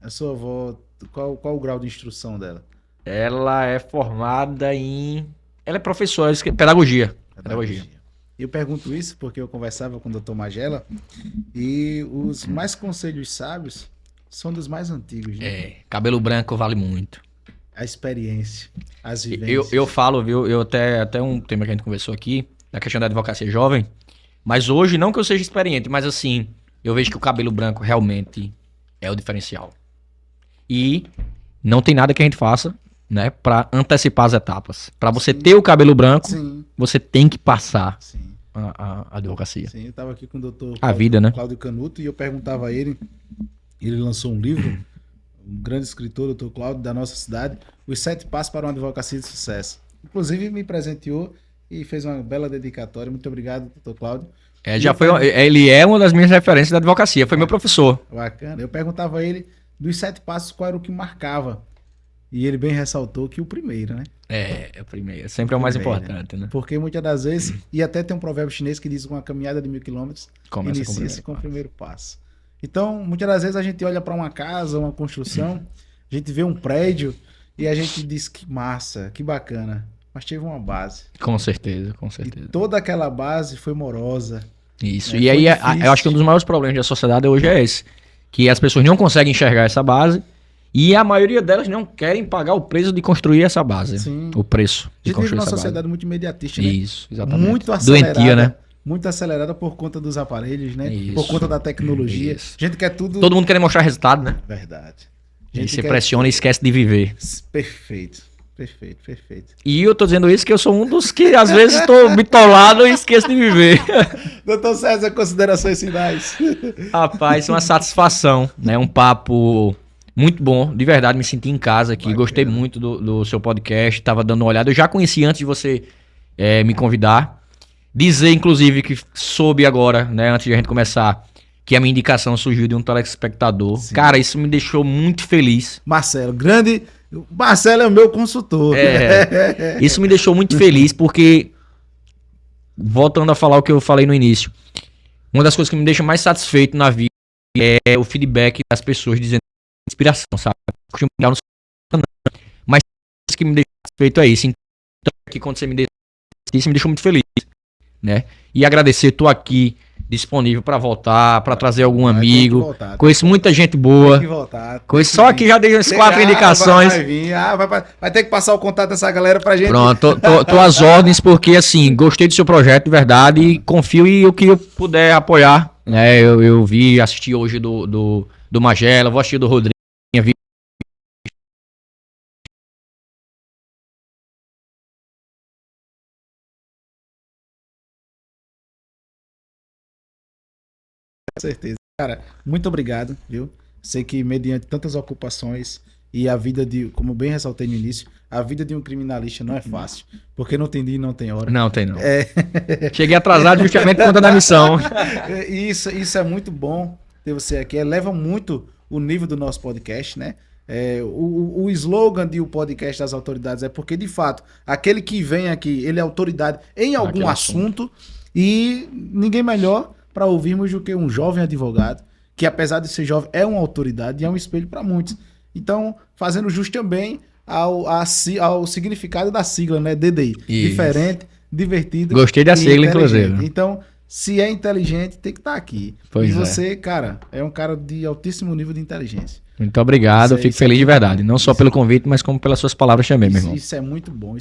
A sua avó, qual o grau de instrução dela? Ela é formada em... Ela é professora de pedagogia. Eu pergunto isso porque eu conversava com o Dr. Magela e os mais conselhos sábios são dos mais antigos, né? Cabelo branco vale muito. A experiência, as vivências. Eu falo, viu? Eu até um tema que a gente conversou aqui, da questão da advocacia jovem, mas hoje, não que eu seja experiente, mas assim, eu vejo que o cabelo branco realmente é o diferencial. E não tem nada que a gente faça, né, pra antecipar as etapas. Pra você ter o cabelo branco, você tem que passar a advocacia. Sim, eu tava aqui com o doutor vida, né? Cláudio Canuto e eu perguntava a ele, ele lançou um livro, um grande escritor, doutor Cláudio, da nossa cidade, Os 7 Passos para uma Advocacia de Sucesso. Inclusive me presenteou e fez uma bela dedicatória. Muito obrigado, doutor Cláudio. Ele é uma das minhas referências da advocacia, foi meu professor. Bacana. Eu perguntava a ele dos 7 passos qual era o que marcava. E ele bem ressaltou que o primeiro, né? O primeiro. Sempre é o mais importante, né? Porque muitas das vezes, e até tem um provérbio chinês que diz que uma caminhada de 1000 quilômetros inicia-se com o primeiro passo. Então, muitas das vezes a gente olha para uma casa, uma construção, a gente vê um prédio e a gente diz que massa, que bacana. Mas teve uma base. Com certeza. E toda aquela base foi morosa. Isso. E aí, eu acho que um dos maiores problemas da sociedade hoje é esse. Que as pessoas não conseguem enxergar essa base e a maioria delas não querem pagar o preço de construir essa base. Sim. O preço de construir essa base. A gente vive numa sociedade muito imediatista, né? Isso, exatamente. Muito acelerada. Doentia, né? Muito acelerada por conta dos aparelhos, né? Isso. Por conta da tecnologia. Isso. A gente quer tudo... Todo mundo quer mostrar resultado, né? Verdade. A gente se pressiona e esquece de viver. Perfeito. Perfeito, perfeito. E eu tô dizendo isso que eu sou um dos que às vezes tô bitolado e esqueço de viver. Doutor César, considerações finais. Rapaz, uma satisfação, né? Um papo muito bom, de verdade, me senti em casa aqui, Bacana. gostei muito do seu podcast, tava dando uma olhada, eu já conheci antes de você me convidar, dizer inclusive que soube agora, né, antes de a gente começar, que a minha indicação surgiu de um telespectador. Sim. Cara, isso me deixou muito feliz. Marcelo, grande... Marcelo é o meu consultor. Isso me deixou muito feliz porque, voltando a falar o que eu falei no início, uma das coisas que me deixa mais satisfeito na vida é o feedback das pessoas dizendo inspiração, sabe? Costumo dar no canal, mas o que me deixa satisfeito é isso. Então, aqui quando você me deixa isso me deixou muito feliz, né? E agradecer, tô aqui disponível para voltar, para trazer algum amigo. Voltar, conheço muita gente boa. Tem que voltar. Conheço só aqui já dei umas 4 indicações. Vai vir. Vai ter que passar o contato dessa galera pra gente. Pronto, tô às ordens porque assim, gostei do seu projeto de verdade e confio em o que eu puder apoiar, né? Eu vi, assisti hoje do Magela, vou assistir do Rodrigo, vi. Com certeza. Cara, muito obrigado, viu? Sei que mediante tantas ocupações e a vida de, como bem ressaltei no início, a vida de um criminalista não é fácil, porque não tem dia e não tem hora. Não, tem não. Cheguei atrasado justamente por conta da missão. Isso é muito bom ter você aqui. Eleva muito o nível do nosso podcast, né? O slogan de o podcast das autoridades é porque, de fato, aquele que vem aqui, ele é autoridade em algum assunto e ninguém melhor para ouvirmos do que um jovem advogado, que apesar de ser jovem, é uma autoridade e é um espelho para muitos. Então, fazendo jus também ao significado da sigla, né? DDI. Isso. Diferente, divertido. Gostei da sigla, inclusive. Então, se é inteligente, tem que estar aqui. Pois e você, cara, é um cara de altíssimo nível de inteligência. Muito obrigado, eu fico feliz de verdade. Não só pelo convite, mas como pelas suas palavras também, meu irmão. Isso é muito bom,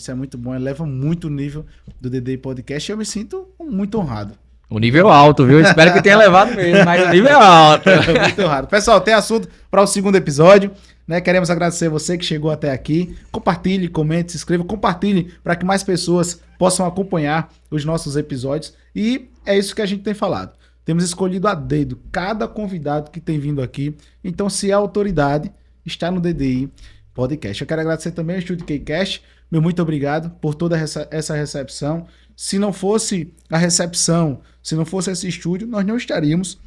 eleva muito o nível do DDI Podcast e eu me sinto muito honrado. O nível alto, viu? Espero que tenha levado mesmo, mas o nível é alto. Muito honrado. Pessoal, tem assunto para o segundo episódio, né? Queremos agradecer você que chegou até aqui. Compartilhe, comente, se inscreva, compartilhe para que mais pessoas possam acompanhar os nossos episódios. E é isso que a gente tem falado. Temos escolhido a dedo cada convidado que tem vindo aqui. Então, se é autoridade, está no DDI Podcast. Eu quero agradecer também ao Estúdio Kcast. Meu muito obrigado por toda essa recepção. Se não fosse a recepção, se não fosse esse estúdio, nós não estaríamos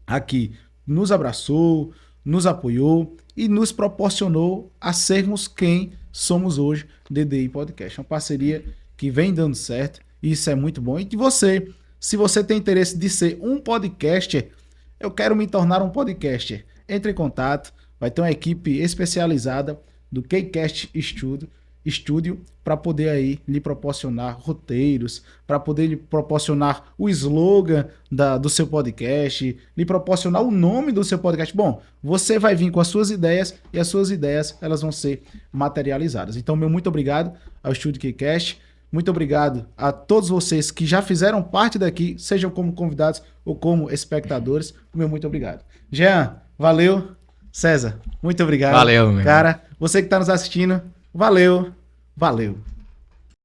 aqui. Nos abraçou, nos apoiou e nos proporcionou a sermos quem somos hoje, DDI Podcast. Uma parceria que vem dando certo e isso é muito bom. E que você, se você tem interesse de ser um podcaster, eu quero me tornar um podcaster. Entre em contato, vai ter uma equipe especializada do Kcast Estúdio para poder aí lhe proporcionar roteiros, para poder lhe proporcionar o slogan do seu podcast, lhe proporcionar o nome do seu podcast. Bom, você vai vir com as suas ideias e as suas ideias elas vão ser materializadas. Então, meu muito obrigado ao Estúdio Kcast, muito obrigado a todos vocês que já fizeram parte daqui, sejam como convidados ou como espectadores. Meu muito obrigado. Jean, valeu. César, muito obrigado. Valeu, meu cara. Você que está nos assistindo, valeu.